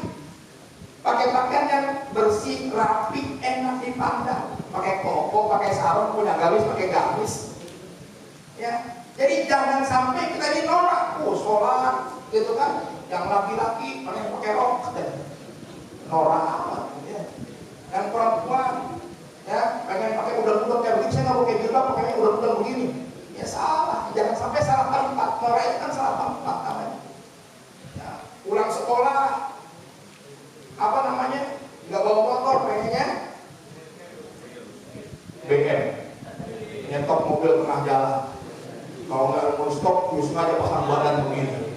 Pakai pakaian yang bersih, rapi, enak dipandang. Pakai koko, pakai sarung, punya gamis, pakai gamis. Ya, jadi jangan sampai kita ini norak, sholat, gitu kan? Yang laki-laki pakai rok, norak amat, ya. Yang perempuan, ya, pengen pakai udang-udang kayak begini, saya nggak pakai jilbab, pakainya udang-udang begini. Ya salah, jangan sampai salah tempat. Norak itu kan salah tempat namanya. Ya, pulang sekolah, apa namanya? Nggak bawa motor, pengennya BM, nyetok mobil tengah jalan. Kalau nggak mau stop, ya sengaja pasang badan begini.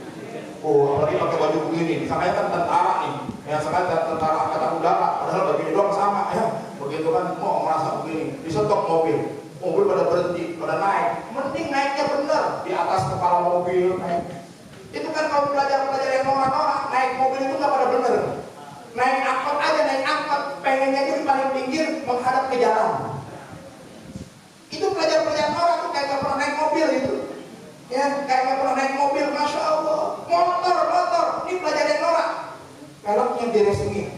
Oh, apalagi pakai baju begini. Misalnya kan tentara nih, yang sengaja tentara angkatan udara, padahal bajunya doang sama ya. Begitu kan mau merasa begini, disetok mobil pada berhenti, pada naik. Mending naiknya bener di atas kepala mobil naik. Itu kan kalau pelajar-pelajar yang norak-norak naik mobil itu nggak pada bener. Naik angkot aja, naik angkot pengennya itu paling pinggir menghadap ke jalan. Itu pelajar-pelajar norak tuh kayak gak pernah naik mobil itu. Ya, kayak gak pernah naik mobil, Masya Allah. Motor, ini pelajar yang norak. Peloknya diresingin.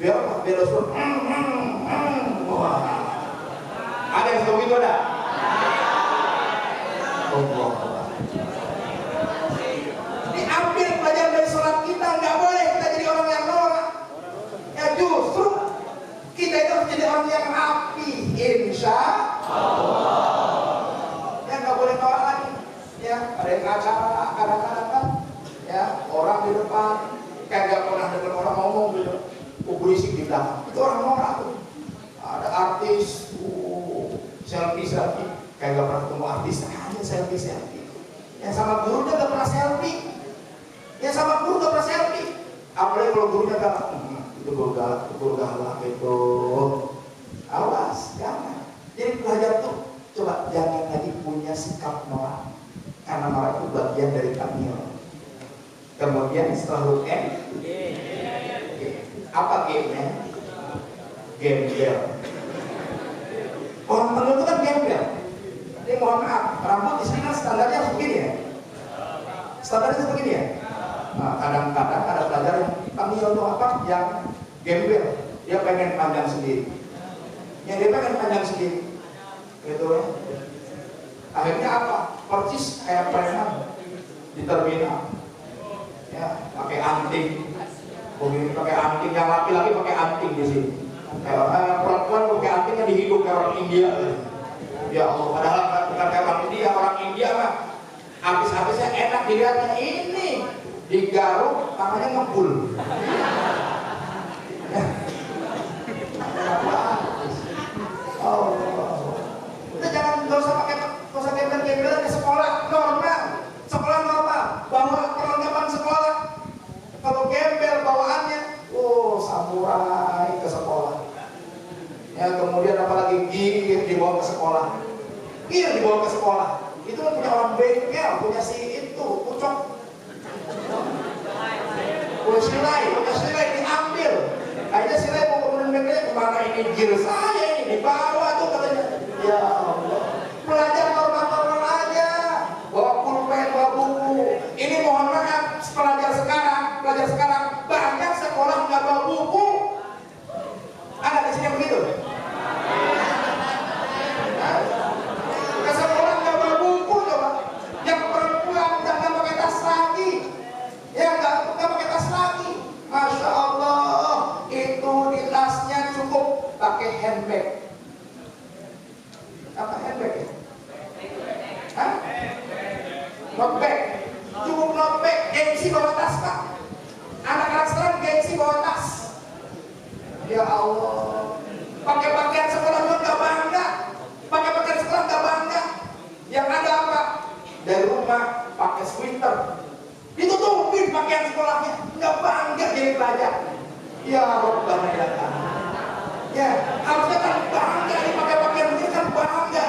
Biar apa? Biar suruh. Wah. Ada yang seperti itu ada? Allah. Diambil pelajaran dari sholat kita, nggak boleh kita jadi orang yang norak. Ya justru kita itu harus jadi orang yang rapi, insya Allah. Ya nggak boleh norak lagi. Ya ada yang acara kadang-kadang kan, ya orang di depan kayak nggak pernah dengar orang ngomong gitu, berisik di belakang. Itu orang norak tuh. Ada artis, selfie, kayak nggak pernah ketemu artis, hanya selfie. Yang sama gurunya nggak pernah selfie. Yang sama guru nggak pernah selfie. Apalagi kalau gurunya galak, itu guru galak itu. Awas, jangan. Jadi pelajar tuh coba jangan lagi punya sikap norak, karena norak itu bagian dari kamil. Kemudian setelah UN, apa game-nya? Gembel. Orang penuh itu kan gembel. Jadi mohon maaf, rambut di sini kan standarnya harus begini ya. Standarnya begini ya. Nah, kadang-kadang ada pelajar yang kamil itu apa? Yang gembel. Dia pengen panjang sendiri. Yang dia pengen panjang sendiri. Gitu ya. Akhirnya apa? Persis kayak preman di terminal. Ya, pakai anting. Begini pakai anting, yang laki-laki pakai anting di sini. Kayak perempuan pakai anting yang di hidung kayak orang India. Ya Allah, padahal bukan kayak orang India mah habis-habisnya enak dilihatnya. Ini digaruk tangannya ngebul. Oh, kita jangan nggak usah gembel-gembelan ke sekolah normal, sekolah normal, bawa perlengkapan sekolah. Kalau gembel bawaannya, samurai ke sekolah. Ya kemudian apalagi gear dibawa ke sekolah. Gear dibawa ke sekolah. Itu kan punya orang bengkel, punya si itu, pucok. Punya silai diambil. Akhirnya silai mau kemudian bengkelnya kemana ini gear saya ini dibawa tuh katanya. Ya Allah. Pelajar normal-normal aja. Bawa pulpen, bawa buku. Ini mohon maaf, pelajar sekarang banyak sekolah nggak bawa buku. Ada di sini yang begitu? Ke sekolah nggak bawa buku coba. Yang perempuan jangan pakai tas lagi. Ya nggak pakai tas lagi. Masya Allah, itu di tasnya cukup pakai handbag. Apa handbag ya? Hah? Notebag. Cukup notebag, gengsi bawa tas Pak. Anak-anak sekarang gengsi bawa tas. Ya Allah. Pakai pakaian sekolah juga nggak bangga. Pakai pakaian sekolah nggak bangga. Yang ada apa? Dari rumah pakai sweater, ditutupin pakaian sekolahnya, nggak bangga jadi pelajar. Ya Rabbana ya Allah. Ya, harusnya kan bangga nih pakai pakaian begini kan bangga.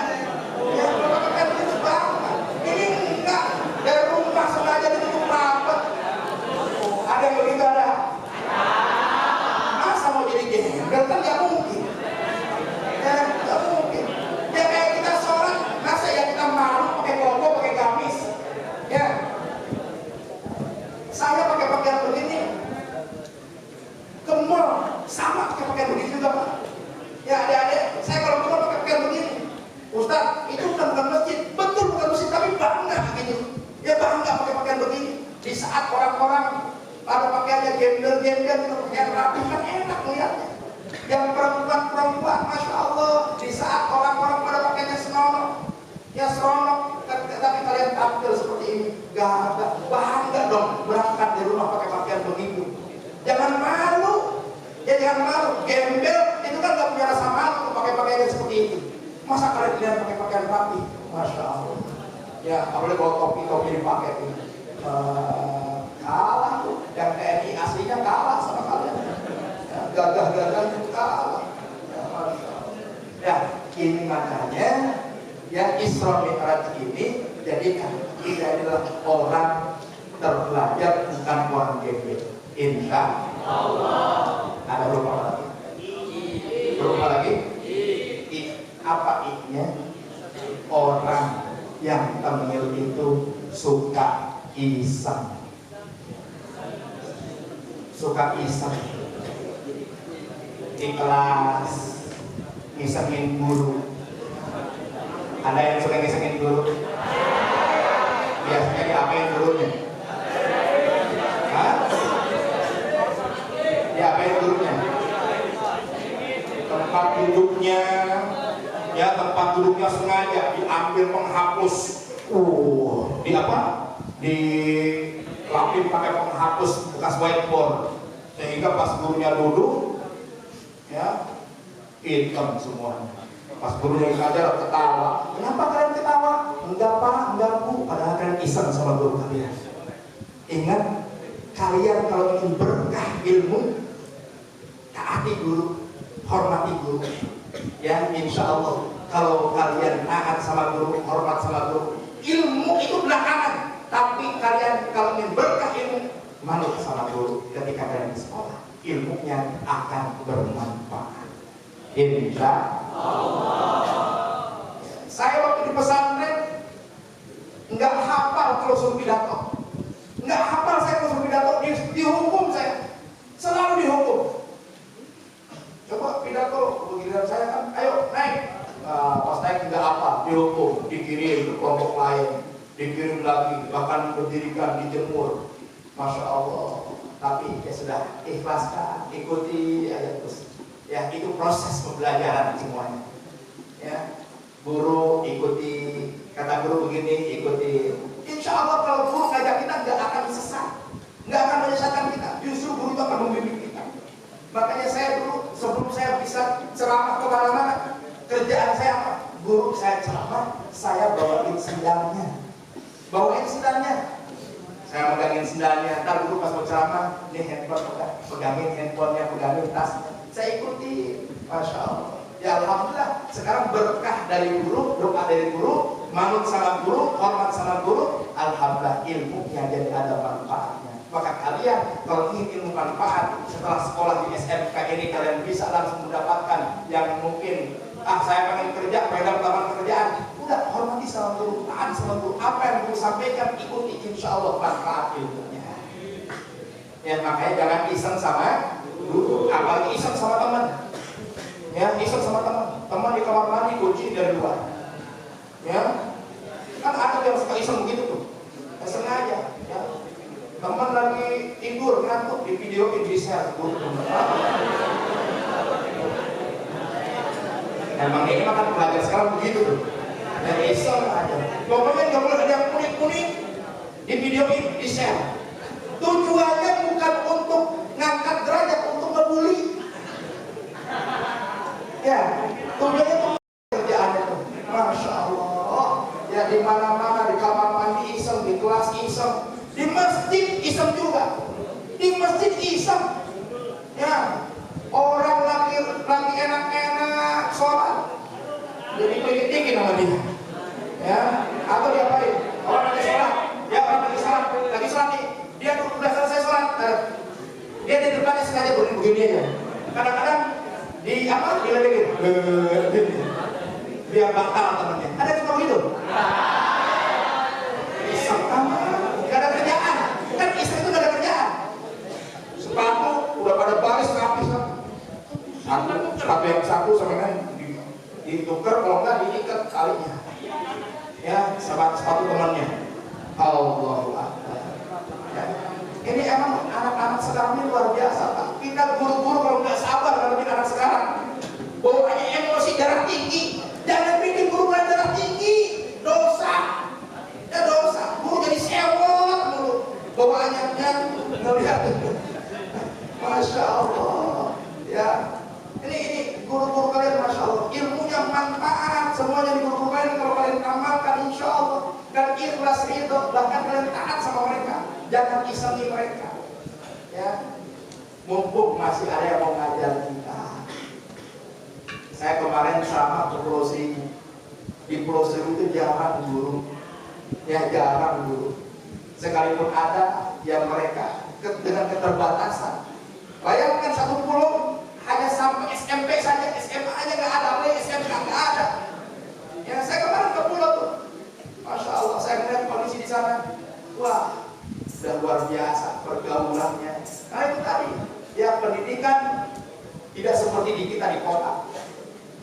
Ya, kalau pakai pakaian begini bangga. Ini enggak, dari rumah sengaja ditutup rapat. Ada yang begitu ada? Masa mau jadi gembel kan nggak mungkin. Ya, nggak mungkin. Ya kayak kita sholat, masa ya kita malu pakai koko, pakai gamis. Ya, saya pakai pakaian begini, ke mall sama pakai pakaian begini juga Pak. Ya adik-adik, saya kalau ke mall pakai pakaian begini, Ustaz, itu bukan masjid, betul bukan masjid, tapi bangga gitu. Ya bangga pakai pakaian begini. Di saat orang-orang pada pakaiannya gembel-gembel, pakaian rapi kan enak melihatnya. Yang perempuan-perempuan, masya Allah, di saat orang-orang pada pakaiannya senonoh, ya seronok, tapi kalian tampil seperti ini, gak bangga dong berangkat di rumah pakai pakaian begitu. Jangan malu, ya jangan malu. Gembel itu kan gak punya rasa malu pakai pakaiannya seperti itu. Masa kalian lihat pakai pakaian rapi, masya Allah. Ya, apalagi kalau topi dipakai ini, kalah tuh. Yang TNI aslinya kalah sama kalian. Ya, gagah-gagah itu kalah. Ya, masya Allah. Ya, ini makanya ya Isra Mi'raj ini jadikan kita adalah orang terpelajar, bukan orang gembel. Insya Allah. Ada berapa lagi? Berapa lagi? Apa I-nya? Orang yang tengil itu suka iseng. Suka iseng. Di kelas ngisengin guru. Ada yang suka ngisengin guru? Biasanya diapain gurunya? Hah? Diapain gurunya? Tempat duduknya, ya tempat duduknya sengaja diambil penghapus. Di apa? Dilapin pakai penghapus bekas whiteboard, sehingga pas gurunya duduk, ya hitam semuanya. Pas gurunya ngajar ketawa. Kenapa kalian ketawa? Enggak Pak, enggak Bu. Padahal kalian iseng sama guru kalian. Ingat, kalian kalau ingin berkah ilmu, taati guru, hormati guru. Ya, insya Allah kalau kalian taat sama guru, hormat sama guru, ilmu itu belakangan. Tapi kalian kalau ingin berkah ilmu, manut sama guru ketika kalian di sekolah. Ilmunya akan bermanfaat. Insya Allah. Saya waktu di pesantren nggak hafal kalau suruh pidato, nggak hafal saya kalau suruh pidato, dihukum saya, selalu dihukum. Coba pidato, giliran saya kan, ayo naik. Pas naik nggak apa, dihukum, dikirim ke kelompok lain, dikirim lagi, bahkan diberdirikan, dijemur. Masya Allah. Tapi ya sudah, ikhlaskan, ikuti aja terus. Ya, itu proses pembelajaran semuanya. Ya, guru ikuti, kata guru begini, ikuti. Insya Allah kalau guru ngajak kita nggak akan sesat, nggak akan menyesatkan kita. Justru guru itu akan membimbing kita. Makanya saya dulu sebelum saya bisa ceramah kemana-mana, kerjaan saya apa? Guru saya ceramah, saya bawain sendalnya, Saya megangin sendalnya. Ntar guru pas mau ceramah, ini handphone, pegangin handphonenya, pegangin tasnya. Saya ikuti, masya Allah. Ya alhamdulillah. Sekarang berkah dari guru, doa dari guru, manut sama guru, hormat sama guru. Alhamdulillah ilmunya jadi ada manfaatnya. Maka kalian kalau ingin ilmu manfaat setelah sekolah di SMK ini, kalian bisa langsung mendapatkan yang mungkin saya pengen kerja, pengen dapat lapangan pekerjaan. Udah hormati sama guru, taat sama guru. Apa yang guru sampaikan ikuti, insya Allah manfaat ilmunya. Ya makanya jangan iseng sama guru, apalagi iseng sama teman. Ya, iseng sama teman di kamar mandi kunci dari luar. Ya, kan ada yang suka iseng begitu tuh, sengaja. Ya, teman lagi tidur ngantuk, di videoin, di share. Emang ini makan pelajar sekarang begitu tuh, dan iseng aja. Pokoknya nggak boleh ada yang kuning-kuning, di videoin, di share. Tujuannya bukan untuk ngangkat derajat, untuk ngebully. Ya, tujuannya kerjaannya tuh, masya Allah. Ya di mana-mana di kamar mandi iseng gitu. kelas iseng, di masjid iseng juga, di masjid iseng. Ya, orang lagi enak-enak sholat, jadi dikit-dikit sama dia. Ya, atau diapain? Orang lagi sholat, ya orang lagi sholat nih, dia udah selesai sholat, dia di depannya sengaja begini aja. Kadang-kadang diledekin, biar batal temannya. Ada juga begitu. Iseng amat, gak ada kerjaan. Kan iseng itu gak ada kerjaan. Sepatu udah pada baris rapi sepatu yang satu sama yang ditukar, kalau enggak diikat talinya. Ya, sama sepatu temannya. Allahu Akbar. Ya. Ini emang anak-anak sekarang ini luar biasa, Pak. Kita guru-guru kalau nggak sabar ngadepin anak sekarang, bawaannya emosi darah tinggi. Jangan bikin guru darah tinggi, dosa. Ya dosa. Guru jadi sewot mulu. Bawaannya ngelihat. Masya Allah. Ya. Ini guru-guru kalian, Masya Allah. Ilmunya manfaat. Semuanya di guru-guru kalian kalau kalian amalkan, insya Allah. Dan ikhlas ridho, bahkan kalian taat sama mereka. Jangan isengi mereka. Ya. Mumpung masih ada yang mau ngajar kita. Saya kemarin sama ke Pulau Seribu. Di Pulau Seribu itu jarang guru. Ya jarang guru. Sekalipun ada, ya mereka dengan keterbatasan. Bayangkan satu pulau hanya sampai SMP saja, SMA aja nggak ada, apalagi SMK nggak ada. Ya saya kemarin ke pulau tuh, Masya Allah, saya melihat kondisi di sana. Wah, sudah luar biasa pergaulannya. Nah itu tadi, ya pendidikan tidak seperti di kita di kota.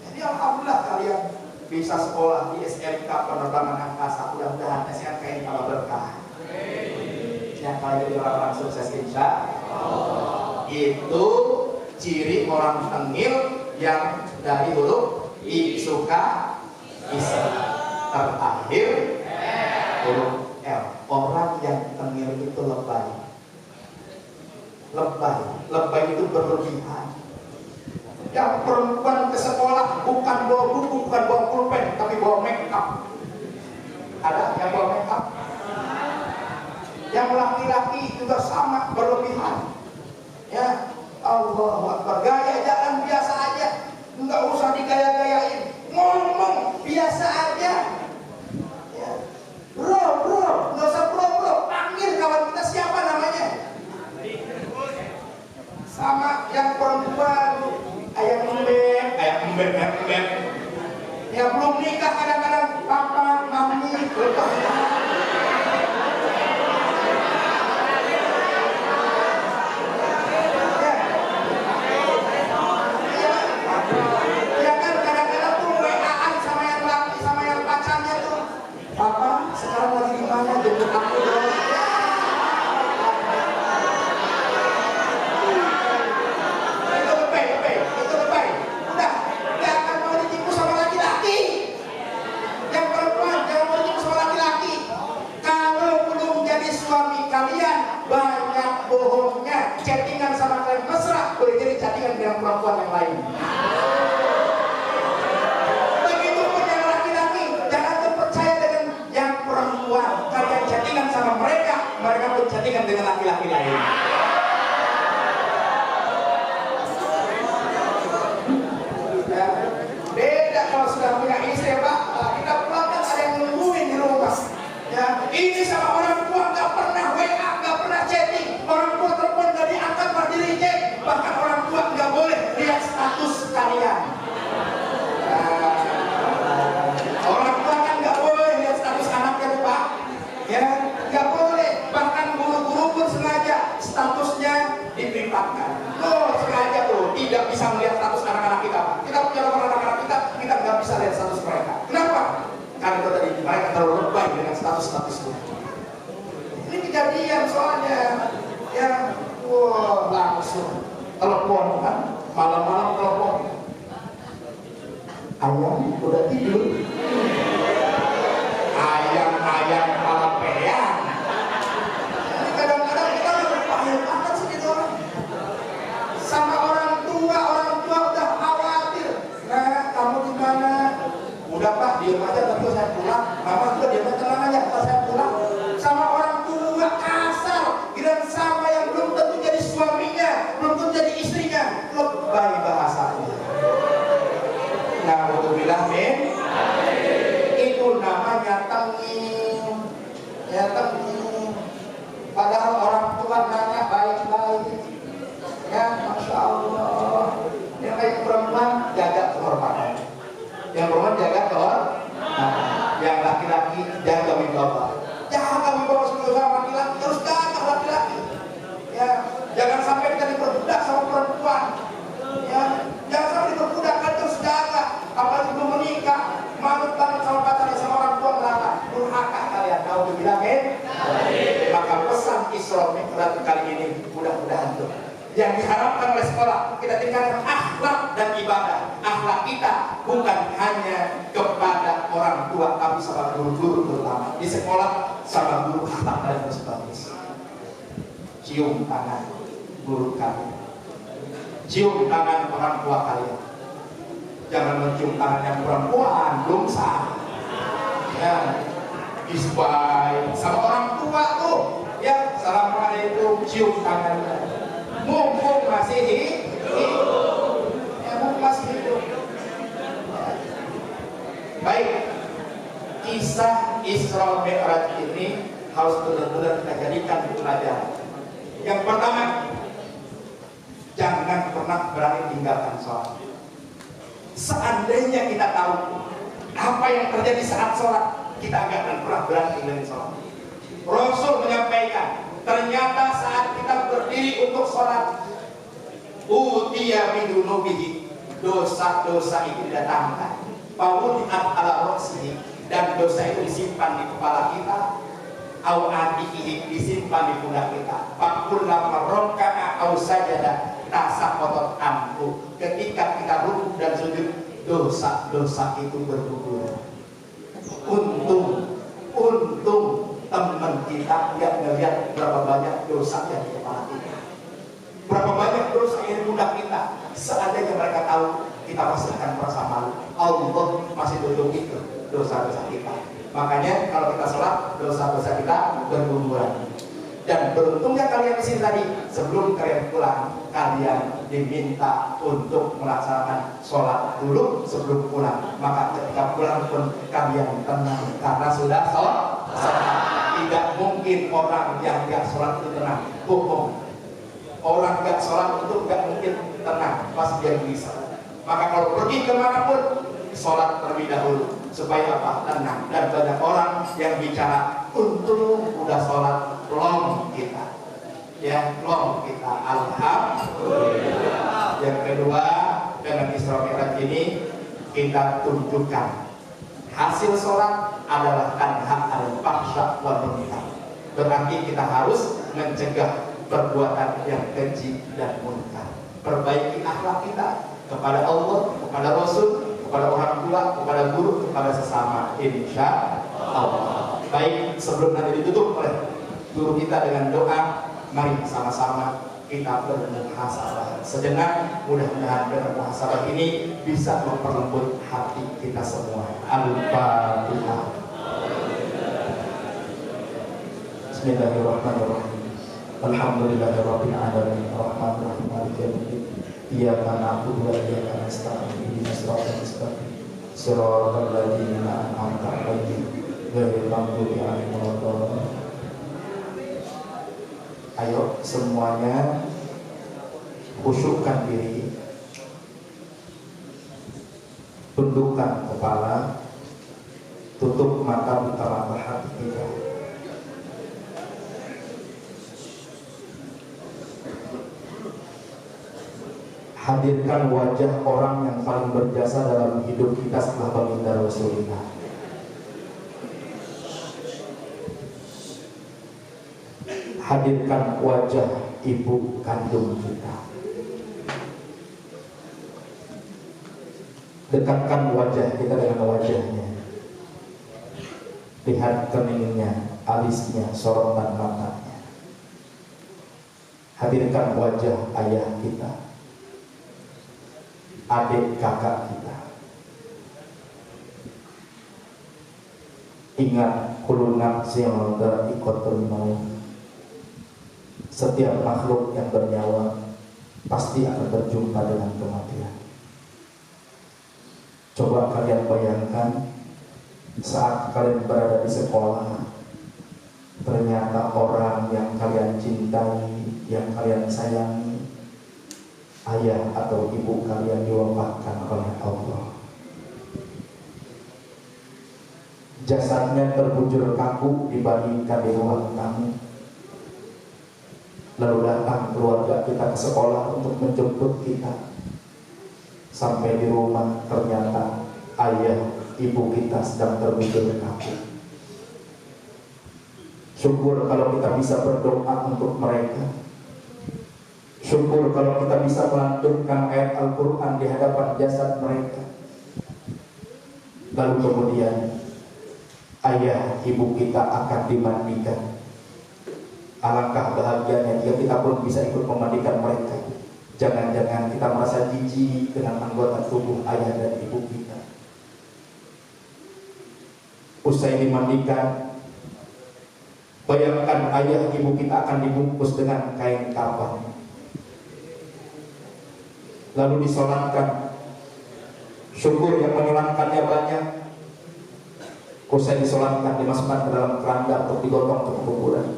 Jadi alhamdulillah kalian bisa sekolah di SMK penerbangan angkasa. Mudah-mudahan SMK ini kalau berkah. Yang kalian jadi orang-orang sukses insya Allah. Itu ciri orang tengil yang dari huruf I suka bisa terakhir huruf L. Orang yang tengil itu lebay. Lebay itu berlebihan. Yang perempuan ke sekolah bukan bawa buku, bukan bawa pulpen, tapi bawa make up. Ada yang bawa make up? Yang laki-laki juga sama berlebihan. Ya, Allahu Akbar. Gaya jalan biasa aja, nggak usah digaya-gayain. Ngomong biasa aja. Ya. Bro, nggak usah bro. Panggil kawan kita siapa namanya. Sama yang perempuan, ayam embek. Ya belum nikah kadang-kadang papa, mami, jemput aku dong. Itu lebay. Udah, jangan mau ditipu sama laki-laki. Yang perempuan jangan mau ditipu sama laki-laki. Kalau belum jadi suami kalian, banyak bohongnya. Chattingan sama kalian mesra, boleh jadi chattingan dengan perempuan yang lain. Sama mereka pun chattingan dengan laki-laki lain. Ya, beda kalau sudah punya istri, Pak. Kita pulang kan ada yang nungguin di rumah. Ya, ini sama orang tua nggak pernah WA, nggak pernah chatting. Orang tua telepon nggak diangkat, malah di reject. Bahkan orang tua nggak boleh lihat status kalian. Orang tua kan nggak boleh lihat status anaknya, Pak. Ya. Gak boleh, bahkan guru-guru pun sengaja statusnya diprivatkan. Sengaja tuh tidak bisa melihat status anak-anak kita. Kita punya nomor anak-anak kita nggak bisa lihat status mereka. Kenapa? Karena itu tadi mereka terlalu lebay dengan status-statusnya. Ini kejadian soalnya, ya, wah langsung telepon kan, malam-malam telepon. Ayam udah tidur. Ayam palapean. Kadang-kadang kita berpahaya banget sih gitu orang. Sama orang tua udah khawatir. Nah, kamu di mana? Udah Pak, diam aja, nanti saya pulang. Mama juga diam aja, tenang aja, nanti saya pulang. Sama tenging, ya tenging. Padahal orang tua nanya baik-baik, ya Masya Allah. Yang kayak perempuan jaga kehormatan, yang perempuan jaga kehormatan, yang laki-laki jaga wibawa. Jaga wibawa seluruh laki-laki, harus jaga laki-laki. Ya, jangan sampai kita diperbudak sama perempuan. Ya, jangan sampai diperbudak, kan terus jaga. Apalagi belum menikah, manut banget sama pacarnya, sama orang tua neraka. Durhaka kalian, tahu dibilang Maka pesan Isra Mi'raj kali ini mudah-mudahan tuh yang diharapkan oleh sekolah, kita tingkatkan akhlak dan ibadah. Akhlak kita bukan hanya kepada orang tua, tapi sama guru-guru terutama di sekolah, sama guru akhlak dan sebagainya. Cium tangan guru kalian, cium tangan orang tua kalian. Jangan mencium tangan yang perempuan, belum sah. Ya, isbai sama orang tua tuh, ya assalamualaikum, cium tangannya. Mumpung masih hidup, ya mumpung masih hidup. Baik, kisah Isra Mi'raj ini harus benar-benar kita jadikan pelajaran. Yang pertama, jangan pernah berani tinggalkan sholat. Seandainya kita tahu apa yang terjadi saat sholat, kita nggak akan pernah berani tinggalin sholat. Rasul menyampaikan, ternyata saat kita berdiri untuk sholat, utiya bidunubihi, dosa-dosa itu didatangkan, pawudiat ala roksihi, dan dosa itu disimpan di kepala kita, awatihi, disimpan di pundak kita, fakullama rokka'a aw sajada tasaqatat anhu, ketika kita rukuk dan sujud, dosa-dosa itu berguguran. Untung teman kita nggak ngelihat berapa banyak dosa yang di kepala kita, berapa banyak dosa yang di pundak kita. Seandainya mereka tahu, kita pasti akan merasa malu. Allah masih tutup itu dosa-dosa kita. Makanya kalau kita sholat, dosa-dosa kita berguguran. Dan beruntungnya kalian di sini tadi, sebelum kalian pulang, kalian diminta untuk melaksanakan sholat dulu sebelum pulang. Maka ketika pulang pun kalian tenang karena sudah sholat. Tidak mungkin orang yang gak sholat itu tenang, bohong. Orang gak sholat itu gak mungkin tenang, pasti dia bisa. Maka kalau pergi kemanapun, sholat terlebih dahulu supaya apa? Tenang. Dan banyak orang yang bicara, untung udah sholat, long kita, ya long kita. Alhamdulillah. Yang kedua, dengan Isra Mi'raj ini kita tunjukkan hasil sholat adalah tanha al-fahsya wal munkar. Berarti kita harus mencegah perbuatan yang keji dan munkar. Perbaiki akhlak kita kepada Allah, kepada Rasul, kepada orang tua, kepada guru, kepada sesama, insya Allah. Baik, sebelum nanti ditutup oleh guru kita dengan doa, mari sama-sama kita bermuhasabah sejenak. Mudah-mudahan dengan muhasabah ini bisa memperlembut hati kita semua. Al-Fatihah. Bismillahirrahmanirrahim. Alhamdulillahirabbil alamin, arrahmanir rahim, maliki yaumiddin. Iyyaka na'budu wa iyyaka nasta'in, ihdinas siratal mustaqim, siratal ladzina an'amta 'alaihim ghairil maghdubi 'alaihim waladdallin. Ayo semuanya khusyukkan diri, tundukkan kepala, tutup mata, buka mata hati kita. Hadirkan wajah orang yang paling berjasa dalam hidup kita setelah baginda Rasulullah. Hadirkan wajah ibu kandung kita. Dekatkan wajah kita dengan wajahnya. Lihat keningnya, alisnya, sorotan matanya. Hadirkan wajah ayah kita, adik kakak kita. Ingat, kullu nafsin dha'iqatul maut. Setiap makhluk yang bernyawa pasti akan berjumpa dengan kematian. Coba kalian bayangkan saat kalian berada di sekolah, ternyata orang yang kalian cintai, yang kalian sayangi, ayah atau ibu kalian diwafatkan oleh Allah. Jasadnya terbujur kaku dibandingkan di ruang tamu. Lalu datang keluarga kita ke sekolah untuk menjemput kita. Sampai di rumah ternyata ayah ibu kita sedang terbujur kaku. Syukur kalau kita bisa berdoa untuk mereka. Syukur kalau kita bisa melantunkan ayat Al-Quran di hadapan jasad mereka. Lalu kemudian ayah ibu kita akan dimandikan. Alangkah bahagianya jika kita pun bisa ikut memandikan mereka. Jangan-jangan kita merasa jijik dengan anggota tubuh ayah dan ibu kita. Usai dimandikan, bayangkan ayah ibu kita akan dibungkus dengan kain kafan, lalu disolatkan. Syukur yang menyenangkannya banyak. Usai disolatkan, dimasukkan ke dalam keranda untuk digotong ke kuburan.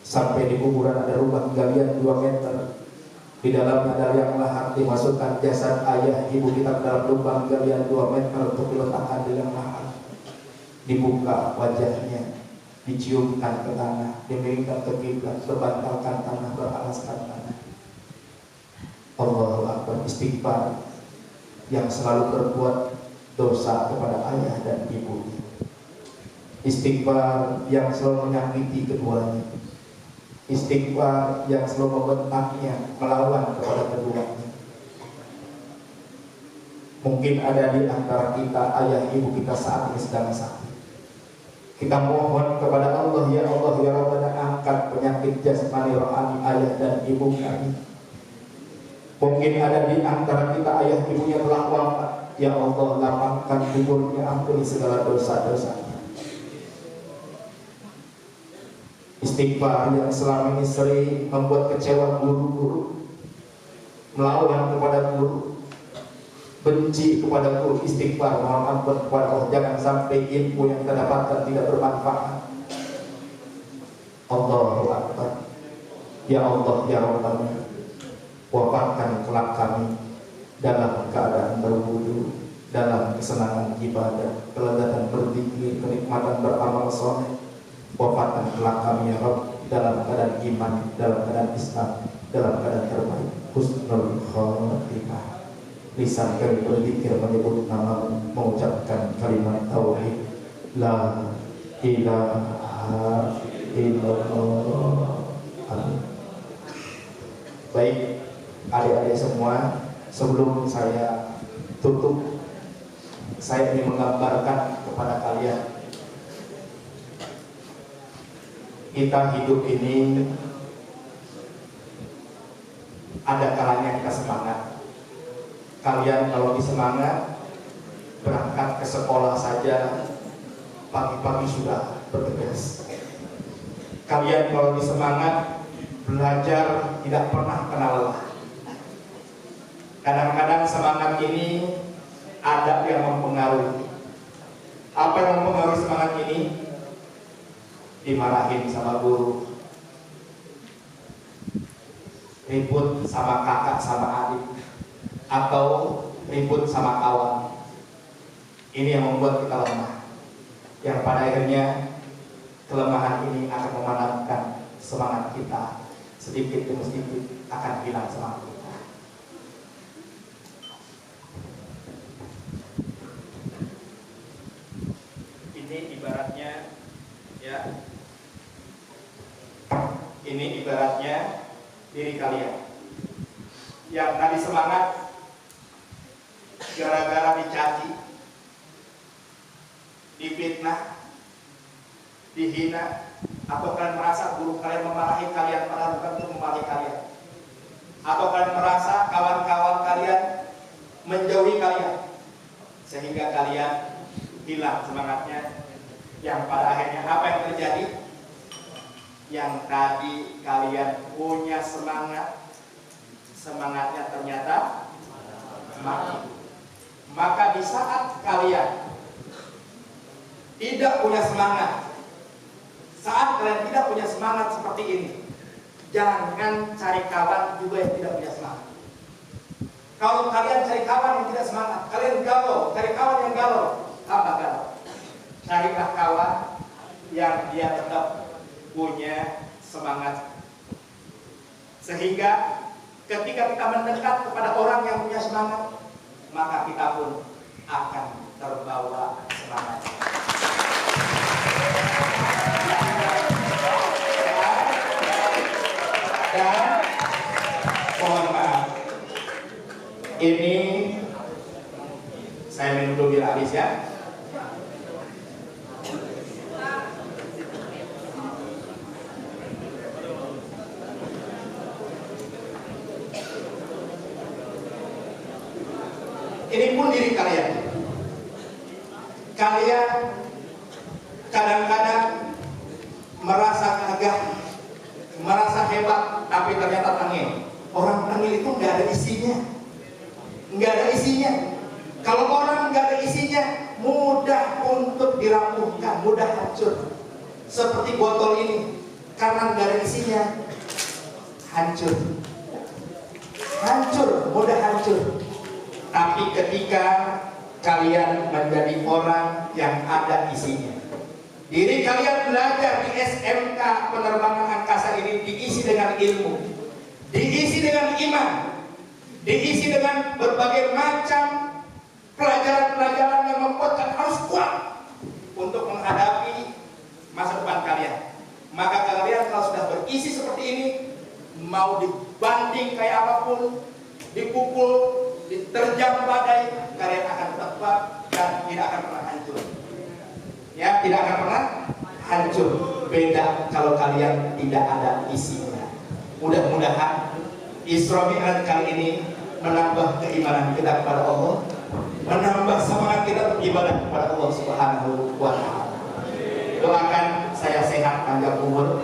Sampai di kuburan ada lubang galian 2 meter. Di dalamnya ada liang lahat, dimasukkan jasad ayah ibu kita ke dalam lubang galian 2 meter untuk diletakkan di liang lahat. Dibuka wajahnya, diciumkan ke tanah, dimiringkan ke kiblat, berbantalkan tanah, beralaskan tanah. Allahu Akbar. Istighfar yang selalu berbuat dosa kepada ayah dan ibunya. Istighfar yang selalu menyakiti keduanya. Istighfar yang selalu membentaknya, melawan kepada keduanya. Mungkin ada di antara kita ayah ibu kita saat ini sedang sakit. Kita mohon kepada Allah, ya Allah, ya Rabbana, angkat penyakit jasmani rohani ayah dan ibu kami. Mungkin ada di antara kita ayah ibunya telah wafat. Ya Allah, lapangkan kuburnya, ampuni segala dosa-dosa. Istighfar yang selama ini sering membuat kecewa guru-guru, melawan kepada guru, benci kepada guru. Istighfar, mohon ampun kepada Allah. Jangan sampai ilmu yang kita dapatkan tidak bermanfaat. Allahu Akbar. Ya Allah, ya Rabbana, wafatkan kelak kami dalam keadaan berwudu, dalam kesenangan ibadah, kelezatan berzikir, kenikmatan beramal soleh. Wafatkan kelak kami ya Rabb dalam keadaan iman, dalam keadaan Islam, dalam keadaan terbaik, husnul khotimah. Lisan kami berzikir, menyebut namamu, mengucapkan kalimat tauhid, la ilaha illallah. Amin. Baik, adik-adik semua, sebelum saya tutup, saya ingin menggambarkan kepada kalian, kita hidup ini ada kalanya kita semangat. Kalian kalau disemangat, berangkat ke sekolah saja pagi-pagi sudah bergegas. Kalian kalau disemangat, belajar tidak pernah kenal lelah. Kadang-kadang semangat ini ada yang mempengaruhi. Apa yang mempengaruhi semangat ini? Dimarahin sama guru, ribut sama kakak sama adik, atau ribut sama kawan. Ini yang membuat kita lemah, yang pada akhirnya kelemahan ini akan memadamkan semangat kita. Sedikit demi sedikit akan hilang semangat kita. Ini ibaratnya, ya, ini ibaratnya diri kalian yang tadi semangat gara-gara dicaci, difitnah, dihina, atau kalian merasa guru kalian memarahi kalian padahal bukan untuk memarahi kalian, atau kalian merasa kawan-kawan kalian menjauhi kalian sehingga kalian hilang semangatnya, yang pada akhirnya apa yang terjadi? Yang tadi kalian punya semangat, semangatnya ternyata mati. Maka di saat kalian tidak punya semangat, saat kalian tidak punya semangat seperti ini, jangan cari kawan juga yang tidak punya semangat. Kalau kalian cari kawan yang tidak semangat, kalian galau, cari kawan yang galau, tambah galau. Carilah kawan yang dia tetap punya semangat. Sehingga ketika kita mendekat kepada orang yang punya semangat, maka kita pun akan terbawa semangat. Dan mohon maaf, ini saya minum dulu biar habis ya. Ini pun diri kalian. Kalian kadang-kadang merasa gagah, merasa hebat, tapi ternyata tengil. Orang tengil itu nggak ada isinya, nggak ada isinya. Kalau orang nggak ada isinya, mudah untuk dirampungkan, mudah hancur. Seperti botol ini, karena nggak ada isinya, hancur, hancur, mudah hancur. Tapi ketika kalian menjadi orang yang ada isinya, diri kalian belajar di SMK penerbangan angkasa ini diisi dengan ilmu, diisi dengan iman, diisi dengan berbagai macam pelajaran-pelajaran yang membuat kalian harus kuat untuk menghadapi masa depan kalian. Maka kalian kalau sudah berisi seperti ini, mau dibanding kayak apapun, dipukul, diterjang badai, kalian akan tetap kuat dan tidak akan pernah hancur. Ya, tidak akan pernah hancur. Beda kalau kalian tidak ada isinya. Mudah-mudahan Isra Mi'raj kali ini menambah keimanan kita kepada Allah, menambah semangat kita beribadah kepada Allah Subhanahu wa Ta'ala. Doakan saya sehat, panjang umur.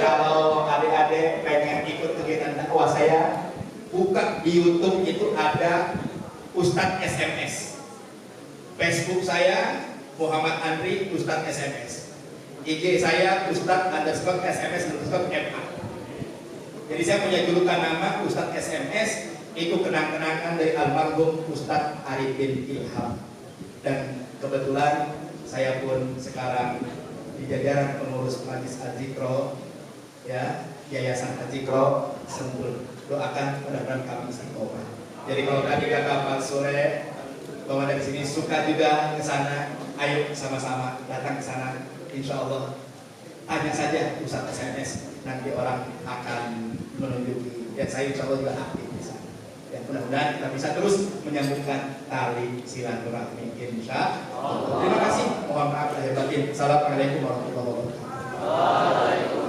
Kalau adik-adik pengen ikut kegiatan dakwah saya, buka di YouTube itu ada Ustadz SMS. Facebook saya Muhammad Andri Ustadz SMS. IG saya Ustadz_SMS_MA. Jadi saya punya julukan nama Ustadz SMS, itu kenang-kenangan dari almarhum Ustadz Arifin Ilham. Dan kebetulan saya pun sekarang di jajaran pengurus Majlis Al-Zikro, ya, Yayasan Al-Zikro Sentul. Doakan mudah-mudahan kami istiqomah. Jadi kalau tadi kata Pak Sore bahwa dari sini suka juga ke sana, ayo sama-sama datang ke sana. Insya Allah tanya saja Ustadz SMS, nanti orang akan menunjuki. Dan saya insya Allah juga aktif di sana. Dan mudah-mudahan kita bisa terus menyambungkan tali silaturahmi. Insya Allah. Terima kasih. Mohon maaf lahir batin. Assalamualaikum warahmatullahi wabarakatuh.